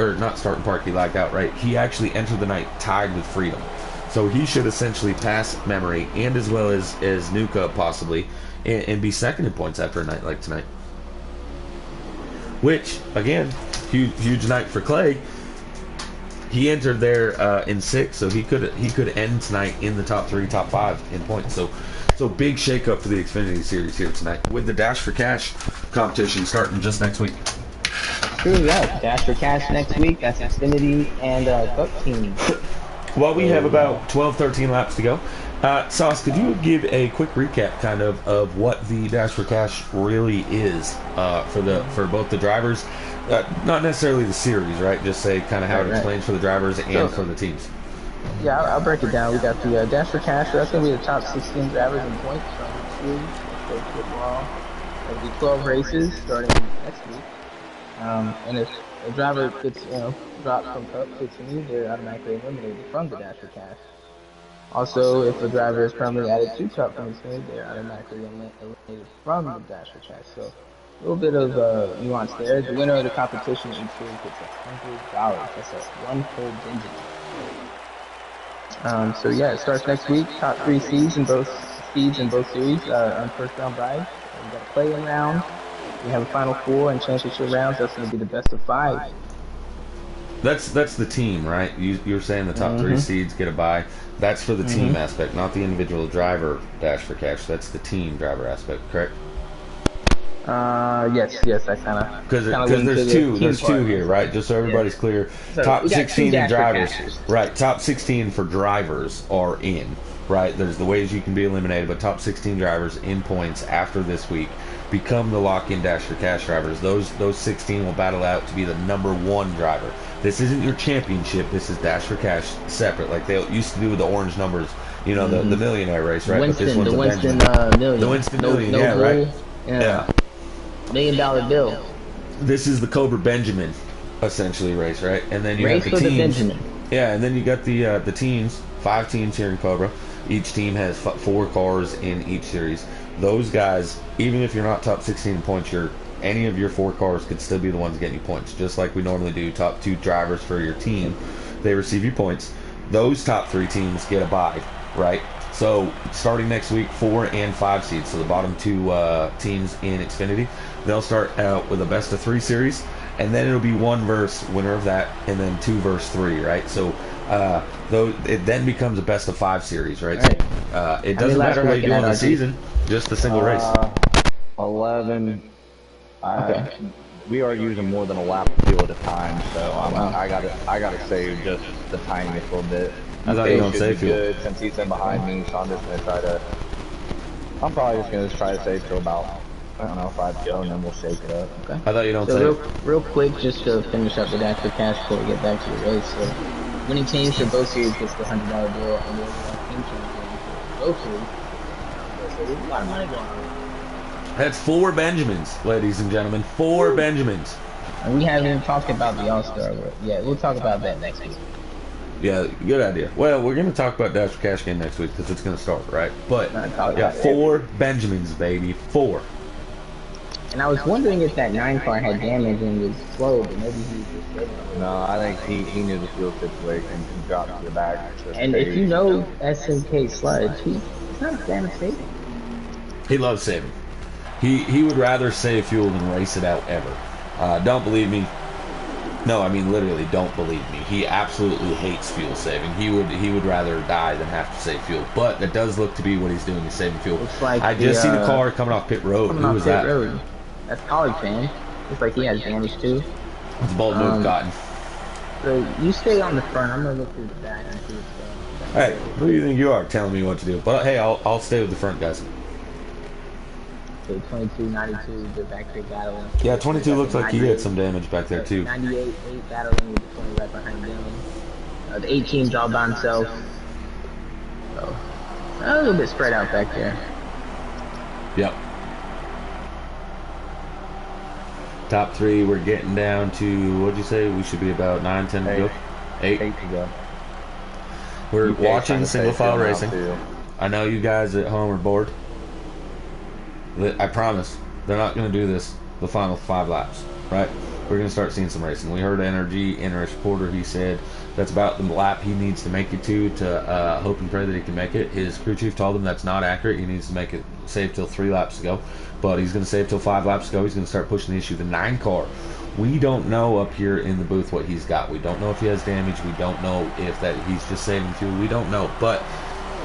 out, right? He actually entered the night tied with Freedom. So he should essentially pass Memory, and as well as Nuka possibly, and be second in points after a night like tonight. Which, again, huge night for Clay. He entered there in 6th, so he could end tonight in the top 3, top 5 in points. So big shakeup for the Xfinity Series here tonight, with the Dash for Cash competition starting just next week. True, yeah. Dash for Cash next week. That's Xfinity and Cup team. Well, we have about 12, 13 laps to go. Sauce, could you give a quick recap kind of what the Dash for Cash really is for both the drivers? Not necessarily the series, right? Just say kind of how it explains for the drivers and for the teams. Yeah, I'll break it down. We got the Dash for Cash. So that's going to be the top 16 drivers in points from the series. Football. It'll be 12 races starting next week. And if a driver gets dropped from Cup to team, they're automatically eliminated from the Dash for Cash. Also, if a driver is permanently added to Cup from the team, they're automatically eliminated from the Dash for Cash. So a little bit of nuance there. The winner of the competition each series gets $100. That's one whole Benjamin. So yeah, it starts next week. Top 3 seeds in both series on first round buys. We got a play-in round. We have a final 4 and championship rounds. That's going to be the best of 5. That's the team, right? You're saying the top 3 seeds get a bye. That's for the team aspect, not the individual driver Dash for Cash. That's the team driver aspect, correct? Yes, I kind of because there's two here, right? Just so everybody's clear. So top 16 in drivers, right? Top 16 for drivers are in, right? There's the ways you can be eliminated, but top 16 drivers in points after this week become the lock-in Dash for Cash drivers. Those 16 will battle out to be the number 1 driver. This isn't your championship. This is Dash for Cash separate, like they used to do with the orange numbers. You know, the millionaire race, right? Winston, but this one's the Winston million. The Winston million, yeah, right? Yeah. $1 million bill. This is the Cobra Benjamin, essentially, race, right? And then you race have the for teams. The Benjamin. Yeah, and then you got the teams. 5 teams here in Cobra. Each team has 4 cars in each series. Those guys, even if you're not top 16 in points, any of your 4 cars could still be the ones getting you points, just like we normally do. Top 2 drivers for your team, they receive you points. Those top 3 teams get a bye, right? So starting next week, 4 and 5 seeds, so the bottom 2 teams in Xfinity, they'll start out with a best of 3 series, and then it'll be 1 versus winner of that, and then 2 versus 3, right? So it then becomes a best of 5 series, right? So, it doesn't matter how you do on the season, just a single race. 11. Okay. We are using more than a lap of fuel at a time, so I gotta save just the tiniest little bit. I thought you don't save fuel. Good since he's in behind me, so I'm probably just gonna try to save till about 5 go, and then we'll shake it up. Okay. I thought you don't save. Real quick, just to finish up the Dash for Cash before we get back to the race. So, winning teams for both series gets the $100 bill, and then team champion for both series. So there's a lot of money going on. That's 4 Benjamins, ladies and gentlemen. 4 Benjamins. And we haven't even talked about the All-Star. Yeah, we'll talk about that next week. Yeah, good idea. Well, we're going to talk about Dash for Cash game next week because it's going to start, right? But, yeah, 4 Benjamins, baby. 4. And I was wondering if that 9 car had damage and was slow, but maybe he was just getting. No, I think he knew the fuel situation and dropped to the back. And if you know SMK Sludge, he's not a fan of saving. He loves saving. He would rather save fuel than race it out ever. Don't believe me. No, I mean literally, don't believe me. He absolutely hates fuel saving. He would rather die than have to save fuel. But that does look to be what he's doing, is saving fuel. Looks like I just see the car coming off pit road. coming Who off was pit that? road. That's college fan. Looks like he has damage too. It's a bold move, Cotton. So you stay on the front. I'm gonna look through the back and see what's going on. Hey, who do you think you are telling me what to do? But hey, I'll stay with the front, guys. So 22, 92, they're back there battling. Yeah, 22 looks like he had some damage back there too. 98, 8 battling with the 20 right behind them. The 18's all by himself. So, a little bit spread out back there. Yep. Top 3, we're getting down to, what'd you say? We should be about 9, 10 to go? 8? 8 to go. We're UK watching single file now, racing. too. I know you guys at home are bored. I promise, they're not going to do this the final 5 laps, right? We're going to start seeing some racing. We heard Energy in his reporter, he said that's about the lap he needs to make it to hope and pray that he can make it. His crew chief told him that's not accurate. He needs to make it save till 3 laps to go, but he's going to save till 5 laps to go. He's going to start pushing the issue. The 9 car, we don't know up here in the booth what he's got. We don't know if he has damage. We don't know if that he's just saving fuel. We don't know, but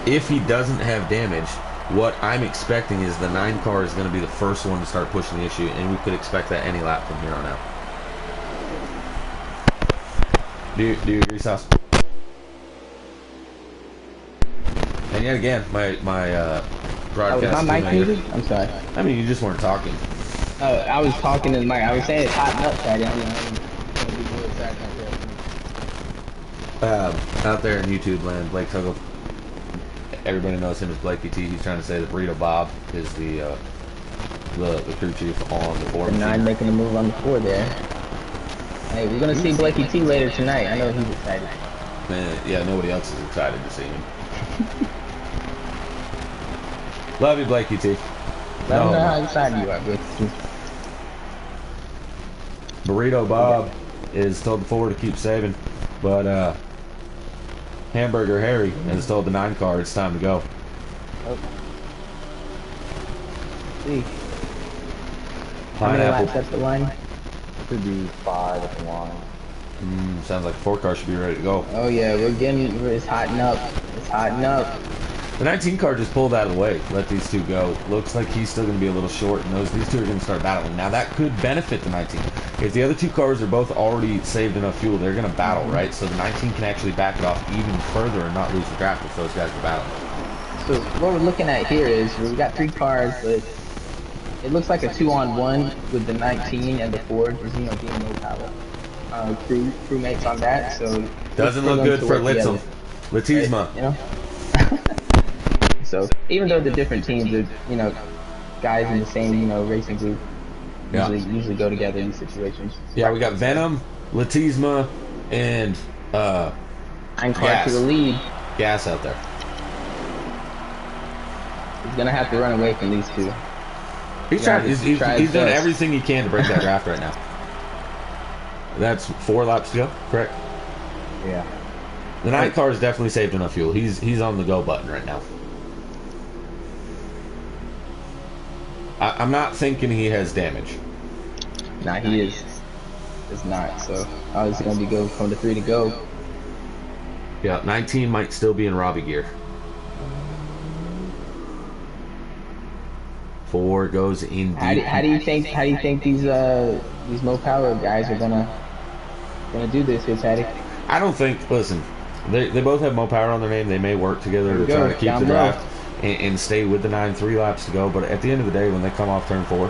if he doesn't have damage, what I'm expecting is the 9 car is going to be the first one to start pushing the issue, and we could expect that any lap from here on out. Do you agree, Sauce? And yet again, my broadcast. Was my mic muted? I'm sorry. I mean, you just weren't talking. I was talking to the mic. I was saying it's hot and upside down. Out there in YouTube land, Blake Tuggle. Everybody knows him as Blakey T. He's trying to say that Burrito Bob is the crew chief on the 4. The 9 making a move on the 4 there. Hey, we're gonna see Blakey T later tonight. I know he's excited. Man, yeah, nobody else is excited to see him. Love you, Blakey T. Let me know how excited you are, Blakey T. Burrito Bob is told the 4 to keep saving, but Hamburger Harry has told the 9 car it's time to go. Oh. See. Pineapple. How many laps up the line? Should be 5 at the line. Sounds like the 4 car should be ready to go. Oh yeah, it's hotting up. It's hotting up. The 19 car just pulled out of the way, let these 2 go. Looks like he's still going to be a little short, and these 2 are going to start battling. Now that could benefit the 19. If the other 2 cars are both already saved enough fuel, they're going to battle, right? So the 19 can actually back it off even further and not lose the draft if those guys are battling. So what we're looking at here is we got 3 cars, but it looks like a 2-on-1 with the 19 and the 4, just being no power. Crewmates on that, so doesn't look good for Litzum. Litzma. Right, you know. So even though the different teams are, guys in the same, racing group, usually go together in these situations. Yeah, we got Venom, Litzma, and 9 car to the lead. Gas out there. He's gonna have to run away from these 2. He's trying. He's done everything he can to break that draft right now. That's 4 laps to go, correct? Yeah. The 9 car has definitely saved enough fuel. He's on the go button right now. I'm not thinking he has damage. Nah, he is. It's not. So it's gonna be go from the 3 to go. Yeah, 19 might still be in Robbie gear. 4 goes in deep. How do you think these Mo Power guys are gonna do this here, Taddy? I don't think. Listen, they both have Mo Power on their name. They may work together to try to keep the draft and stay with the 9. 3 laps to go. But at the end of the day, when they come off turn 4,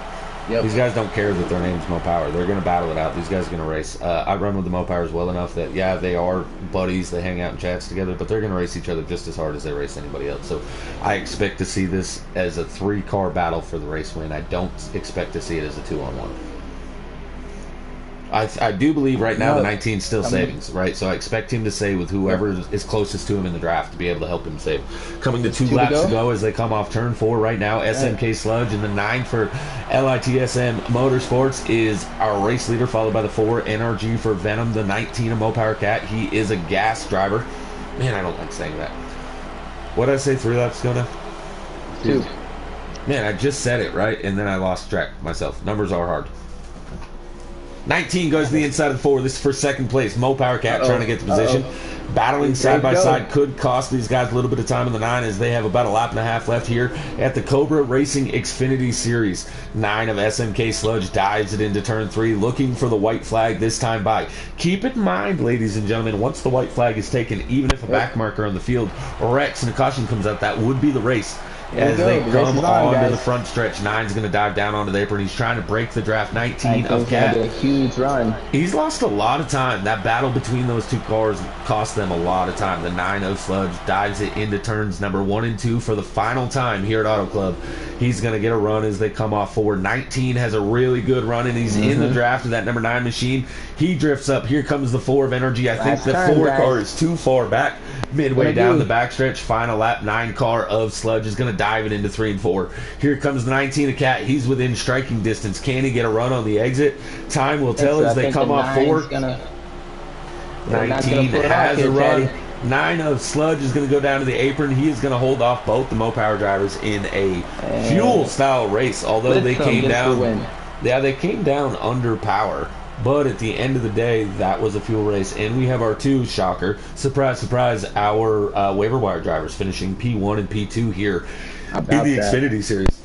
these guys don't care that their name's Mo Power. They're going to battle it out. These guys are going to race. I run with the Mo Powers well enough that, yeah, they are buddies. They hang out in chats together, but they're going to race each other just as hard as they race anybody else. So I expect to see this as a 3-car battle for the race win. I don't expect to see it as a 2-on-1. I do believe right now the 19 is still savings, right? So I expect him to say with whoever is closest to him in the draft to be able to help him save. Coming to 2 laps to go as they come off turn 4 right now, SMK Sludge, and the 9 for LITSM Motorsports is our race leader, followed by the 4 NRG for Venom, the 19 of Mo Power Cat. He is a gas driver. Man, I don't like saying that. What did I say 3 laps ago now? 2. Man, I just said it, right? And then I lost track myself. Numbers are hard. 19 goes to the inside of the 4. This is for second place. Mo Power Cat trying to get the position. Battling side by side could cost these guys a little bit of time in the 9 as they have about a lap and a half left here at the Cobra Racing Xfinity Series. 9 of SMK Sludge dives it into turn 3, looking for the white flag this time by. Keep in mind, ladies and gentlemen, once the white flag is taken, even if a back marker on the field wrecks and a caution comes out, that would be the race. As they come on to the front stretch, 9's going to dive down onto the apron. He's trying to break the draft. 19 of Cat. A huge run. He's lost a lot of time. That battle between those two cars cost them a lot of time. The 9 of Sludge dives it into turns number 1 and 2 for the final time here at Auto Club. He's going to get a run as they come off forward. 19 has a really good run, and he's in the draft of that number 9 machine. He drifts up. Here comes the 4 of Energy. I think the 4 car is too far back. Midway down the backstretch, final lap, 9 car of Sludge is going to dive it into 3 and 4. Here comes the 19 of Cat. He's within striking distance. Can he get a run on the exit? Time will tell as they come off 4. 19 has a run. 9 of Sludge is going to go down to the apron. He is going to hold off both the Mo Power drivers in a fuel style race. Although they came down, they came down under power. But at the end of the day, that was a fuel race, and we have our 2, shocker, surprise, surprise, our waiver wire drivers finishing P1 and P2 here in the Xfinity Series.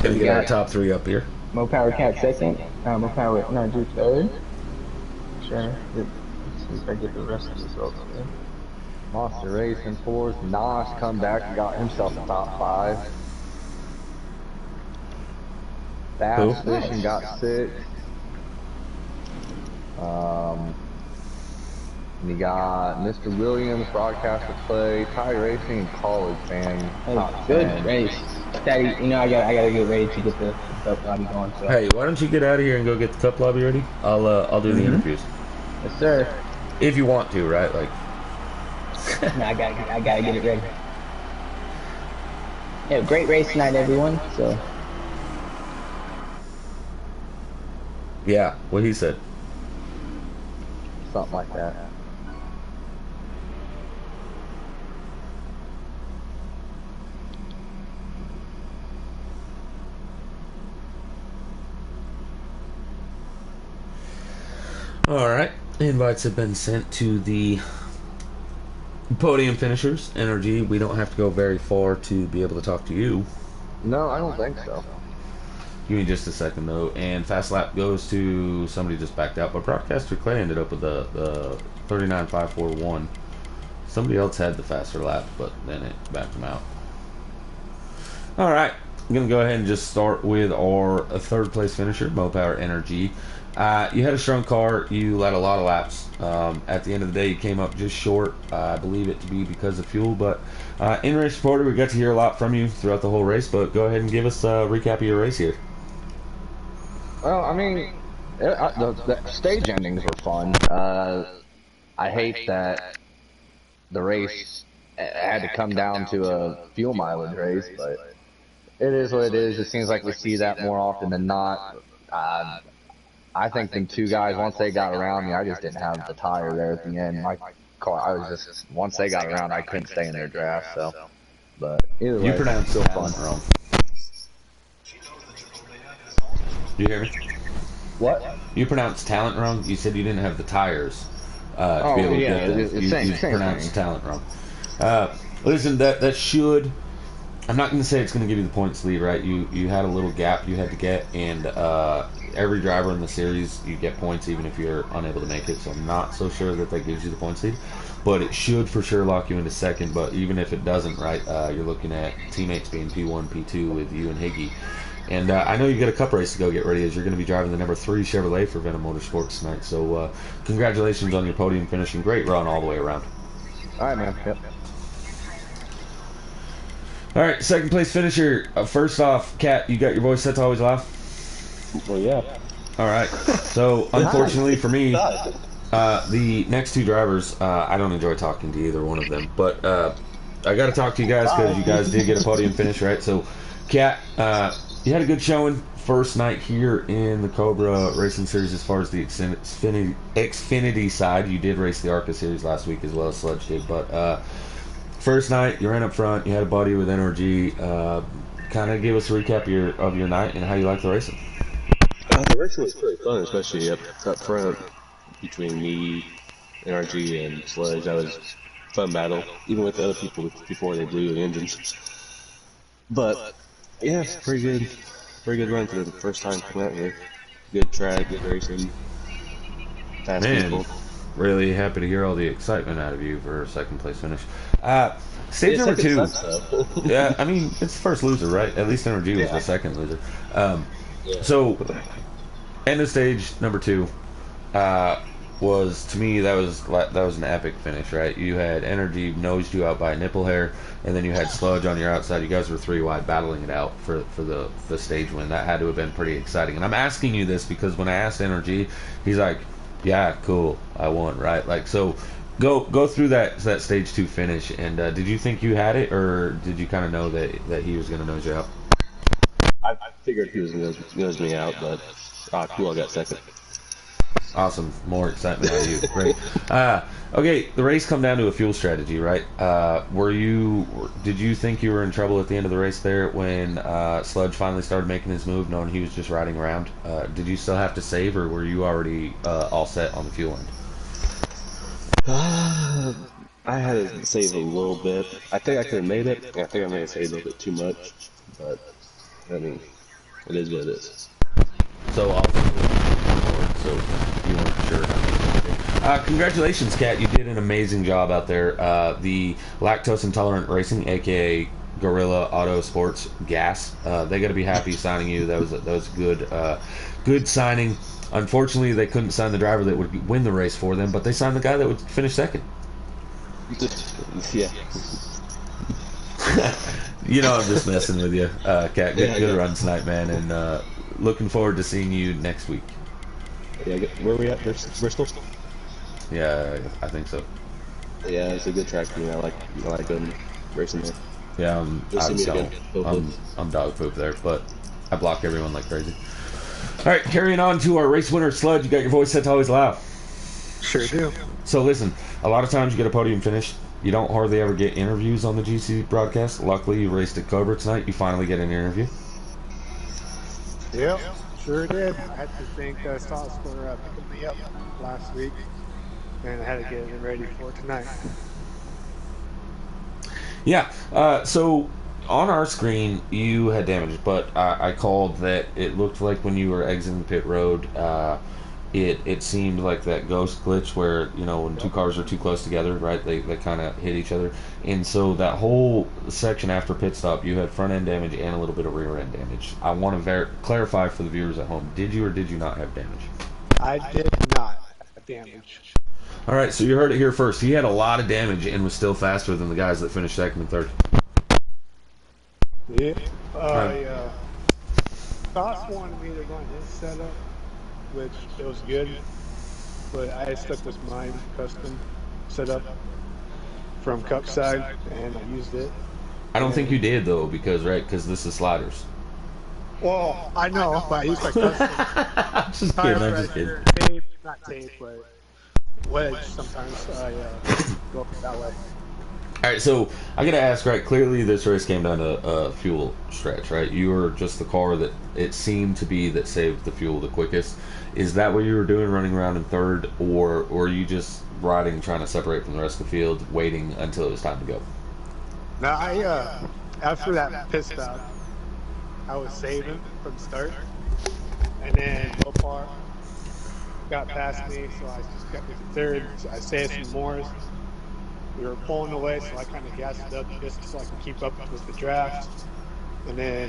We got our top 3 up here. Mo Power Cat second. Mo Power Energy third. Sure. Let's see if I get the rest of the results. Monster Racing 4th. Nas come back and got himself a top 5. Fast Fishing got 6th. And you got Mr. Williams, Broadcaster Play, Tire Racing, and College Fan. Hey, good race. Daddy, you know I gotta get ready to get the cup lobby going. So. Hey, why don't you get out of here and go get the cup lobby ready? I'll do the interviews. Yes, sir. If you want to, right? Like. No, I gotta get it ready. Yeah, great race tonight, everyone. So. Yeah, what he said. Something like that. Alright, invites have been sent to the podium finishers. Energy, we don't have to go very far to be able to talk to you. No, I don't think so. Give me just a second though. And fast lap goes to somebody just backed out, but Broadcaster Clay ended up with the 39.541. Somebody else had the faster lap, but then it backed them out. Alright, I'm gonna go ahead and just start with our 3rd place finisher, Mo Power Energy. You had a strong car. You led a lot of laps. At the end of the day, you came up just short. I believe it to be because of fuel. But in-race reporter, we got to hear a lot from you throughout the whole race. But go ahead and give us a recap of your race here. Well, I mean, the stage endings were fun. I hate that the race had to come down to a fuel mileage race, but it is what it is. It seems like we see that more often than not. I think the 2 guys, once they got around me, I just didn't have the tire there at the end. My car, I was just, once they got around, I couldn't stay in their draft, so. But either way, you pronounced still fun. Wrong. You hear me? What? You pronounced talent wrong. You said you didn't have the tires to be able to get them. You pronounced talent wrong. Listen, that should. I'm not going to say it's going to give you the points lead, right? You had a little gap you had to get, and every driver in the series, you get points even if you're unable to make it. So I'm not so sure that gives you the points lead, but it should for sure lock you into second. But even if it doesn't, right, you're looking at teammates being P1, P2 with you and Higgy. And I know you've got a cup race to go get ready as you're going to be driving the number 3 Chevrolet for Venom Motorsports tonight. So congratulations on your podium finishing. Great run all the way around. All right, man. Yep. All right, 2nd place finisher. First off, Kat, you got your voice set to always laugh? Well, yeah. All right. So unfortunately for me, the next 2 drivers, I don't enjoy talking to either one of them. But I got to talk to you guys because you guys did get a podium finish, right? So, Kat, you had a good showing first night here in the Cobra Racing Series as far as the Xfinity side. You did race the ARCA Series last week as well as Sludge did. But first night you ran up front. You had a buddy with NRG. Kind of give us a recap of your night and how you liked the racing. The racing was pretty fun, especially up front between me, NRG, and Sludge. That was a fun battle, even with the other people before they blew the engines. But yeah, it's pretty good run for the first time coming out here. Good track, good racing, fast people. Really happy to hear all the excitement out of you for a second place finish. Stage number 2. Yeah, I mean, it's the first loser, right? At least NRG was the second loser. So, end of stage number 2 was, to me, that was an epic finish, right? You had Energy nosed you out by a nipple hair, and then you had Sludge on your outside. You guys were 3 wide battling it out for the stage win. That had to have been pretty exciting. And I'm asking you this because when I asked Energy, he's like, yeah, cool, I won, right? Like, so go through that stage 2 finish, and did you think you had it, or did you kind of know that he was going to nose you out? I figured he was going to nose me out, but cool, I got second. Awesome. More excitement out of you. Great. Okay, the race come down to a fuel strategy, right? Did you think you were in trouble at the end of the race there when Sludge finally started making his move, knowing he was just riding around? Did you still have to save, or were you already all set on the fuel end? I had to save a little bit. I think I could have made it. I think I may have saved a little bit too much, but I mean, it is what it is. So you weren't sure. Congratulations, Kat. You did an amazing job out there. The Lactose Intolerant Racing, aka Gorilla Auto Sports Gas, they got to be happy signing you. That was good signing. Unfortunately, they couldn't sign the driver that would win the race for them, but they signed the guy that would finish second. Yeah. You know, I'm just messing with you, Kat. Good run tonight, man, and looking forward to seeing you next week. Yeah, where are we at? Bristol? Yeah, I think so. Yeah, it's a good track for me. I like good racing there. Yeah, I'm dog poop there, but I block everyone like crazy. All right, carrying on to our race winner, Sludge. You got your voice set to always loud. Sure do. So listen, a lot of times you get a podium finish. You don't hardly ever get interviews on the GC broadcast. Luckily, you raced at Cobra tonight. You finally get an interview. Yep, sure did. I had to thank Sauce for picking me up last week, and I had to get it ready for tonight. Yeah, so on our screen, you had damage, but I called that it looked like when you were exiting pit road, it seemed like that ghost glitch where, you know, when two cars are too close together, right, they kind of hit each other. And so that whole section after pit stop, you had front end damage and a little bit of rear end damage. I want to clarify for the viewers at home, did you or did you not have damage? I did not have damage. All right, so you heard it here first. He had a lot of damage and was still faster than the guys that finished second and third. Yeah. Sauce wanted me to run his setup, which it was good, but I stuck with my custom setup from Cup side, and I used it. I don't think you did, though, because this is sliders. Well, I know, but I used my custom. I'm just kidding. Tape, not tape, but wedge. Sometimes I go that way. All right, so I gotta ask, right? Clearly, this race came down to a fuel stretch, right? You were just the car that it seemed to be that saved the fuel the quickest. Is that what you were doing, running around in third, or were you just riding, trying to separate from the rest of the field, waiting until it was time to go? No, I after that pit stop, I was saving from the start, and then Mopar got past me, so I just got to third. So I saved some more. We were pulling away, so I kind of gassed it up just so I could keep up with the draft. And then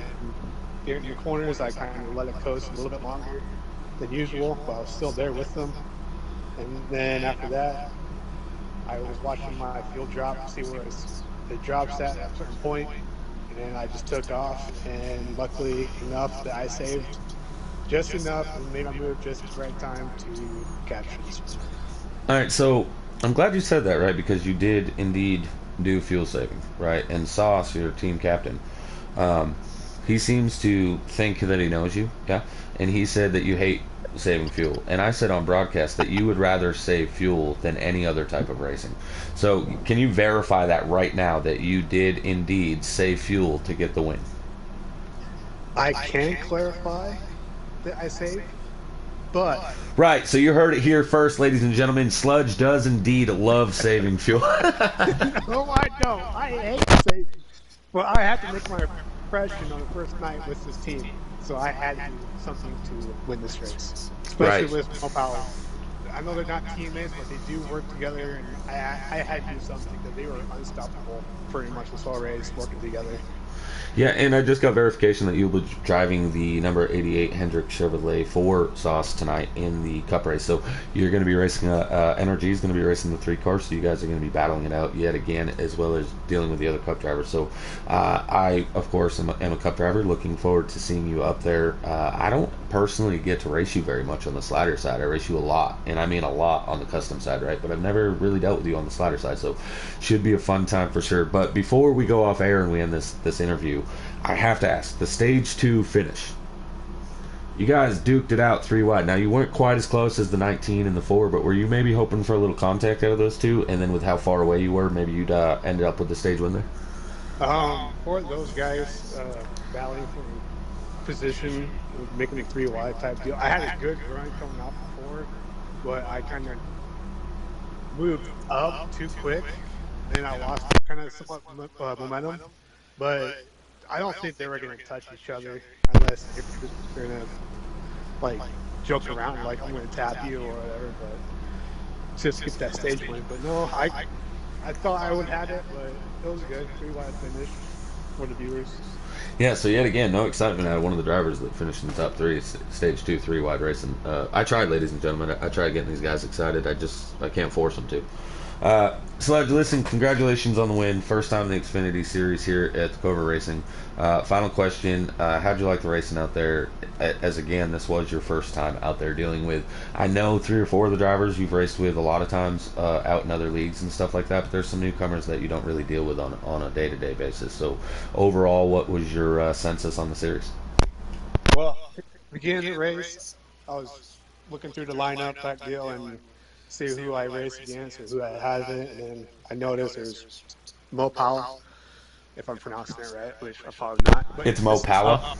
in the corners, I kind of let it coast a little bit longer than usual, but I was still there with them. And then after that, I was watching my fuel drop, see where it drops at a certain point, and then I just took off. And luckily enough that I saved just enough and made my move just at the right time to capture this. All right, so I'm glad you said that, right? Because you did indeed do fuel saving, right? And Sauce, your team captain, he seems to think that he knows you, yeah. And he said that you hate saving fuel, and I said on broadcast that you would rather save fuel than any other type of racing. So can you verify that right now that you did indeed save fuel to get the win? I can clarify that I saved, but Right, so you heard it here first, ladies and gentlemen. Sludge does indeed love saving fuel. no, I don't. I hate saving. Well, I had to make my impression on the first night with this team, so I had to do something to win this race, especially Right. with Mopal. I know they're not teammates, but they do work together, and I had to do something because they were unstoppable pretty much this whole race, working together. Yeah, and I just got verification that you'll be driving the number 88 Hendrick Chevrolet for Sauce tonight in the Cup race. So you're going to be racing, NRG is going to be racing the 3 cars, so you guys are going to be battling it out yet again, as well as dealing with the other Cup drivers. So I, of course, am a Cup driver, looking forward to seeing you up there. I don't personally get to race you very much on the slider side. I race you a lot, and I mean a lot on the custom side, right? But I've never really dealt with you on the slider side, so should be a fun time for sure. But before we go off air and we end this interview, I have to ask, the stage 2 finish. You guys duked it out 3 wide. Now, you weren't quite as close as the 19 and the 4, but were you maybe hoping for a little contact out of those two? And then with how far away you were, maybe you'd ended up with the stage win there? For those guys battling for position, making a 3 wide type deal, I had a good run coming off before, but I kind of moved up too quick, and I lost kind of somewhat momentum. But I don't think they were going to touch each other unless they're going to like joke around, like I'm going to tap you or whatever. But just get that stage win. But no, I thought I would have it, but it was good 3 wide finish for the viewers. Yeah, so yet again, no excitement out of one of the drivers that finished in the top 3, stage 2, 3 wide racing. I tried, ladies and gentlemen. I tried getting these guys excited. I can't force them to. Sludge, listen, congratulations on the win. First time in the Xfinity Series here at the Cobra Racing. Final question, how'd you like the racing out there? As again, this was your first time out there dealing with, I know 3 or 4 of the drivers you've raced with a lot of times out in other leagues and stuff like that, but there's some newcomers that you don't really deal with on a day-to-day basis. So overall, what was your census on the series? Well, beginning the race, I was looking through the lineup, that deal, and see who I raced against or who I haven't, and then I noticed there's Mo Powell, if I'm pronouncing it right, which I probably not. But It's Mo Powell.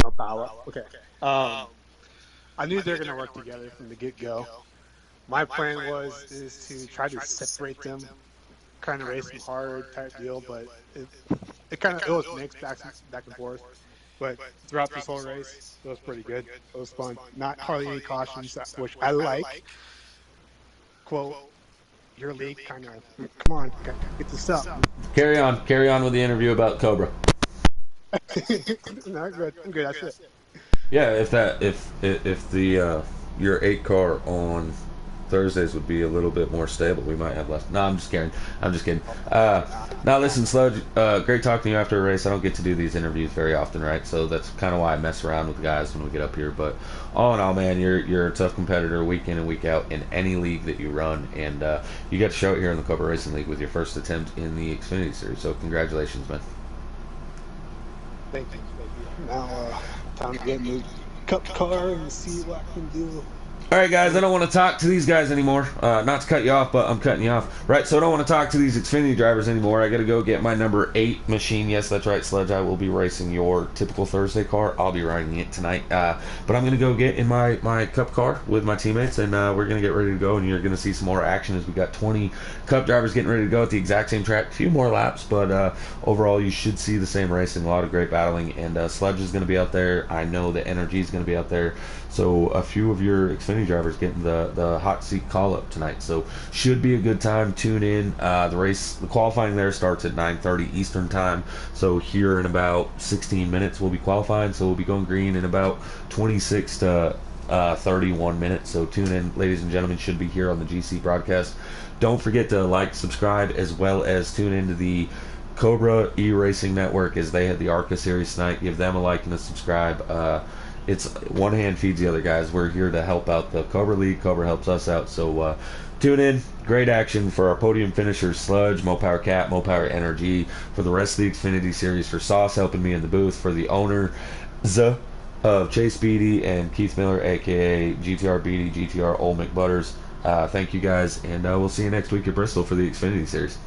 Mo Powell. Okay. I knew they were going to work together from the get-go. My plan is to try to separate them, kind of race them hard type deal, but it was mixed back and forth. But throughout this whole race, it was pretty good. It was fun. Not hardly any cautions, which I like. Quote, your league kind of, come on, get this up. Carry on with the interview about Cobra. No, I'm good, that's it. Yeah, if the your 8 car on Thursdays would be a little bit more stable, we might have less. No, I'm just kidding. Now listen, Sludge, great talking to you after a race. I don't get to do these interviews very often, right? So that's kind of why I mess around with guys when we get up here. But all in all, man, you're a tough competitor week in and week out in any league that you run, and you got to show it here in the Cobra Racing League with your first attempt in the Xfinity Series. So congratulations, man. Thank you. Now, time to get in the cup car and see what I can do. All right, guys, I don't want to talk to these guys anymore. Not to cut you off, but I'm cutting you off. Right, so I don't want to talk to these Xfinity drivers anymore. I got to go get my number 8 machine. Yes, that's right, Sledge. I will be racing your typical Thursday car. I'll be riding it tonight. But I'm going to go get in my Cup car with my teammates, and we're going to get ready to go, and you're going to see some more action as we got 20 Cup drivers getting ready to go at the exact same track. A few more laps, but overall, you should see the same racing. A lot of great battling, and Sledge is going to be out there. I know that Energy is going to be out there. So a few of your Xfinity drivers getting the hot seat call up tonight. So should be a good time. Tune in. The qualifying there starts at 9:30 Eastern time. So here in about 16 minutes we'll be qualifying. So we'll be going green in about 26 to 31 minutes. So tune in, ladies and gentlemen. Should be here on the GC broadcast. Don't forget to like, subscribe, as well as tune into the Cobra E-Racing Network as they had the ARCA series tonight. Give them a like and a subscribe. It's one hand feeds the other, guys. We're here to help out the Cobra League. Cobra helps us out. So tune in. Great action for our podium finishers, Sludge, Mopower Cat, Mopower NRG. For the rest of the Xfinity Series, for Sauce helping me in the booth. For the owner, of Chase Beatty and Keith Miller, aka GTR Beatty, GTR Old McButters. Thank you guys, and we'll see you next week at Bristol for the Xfinity Series.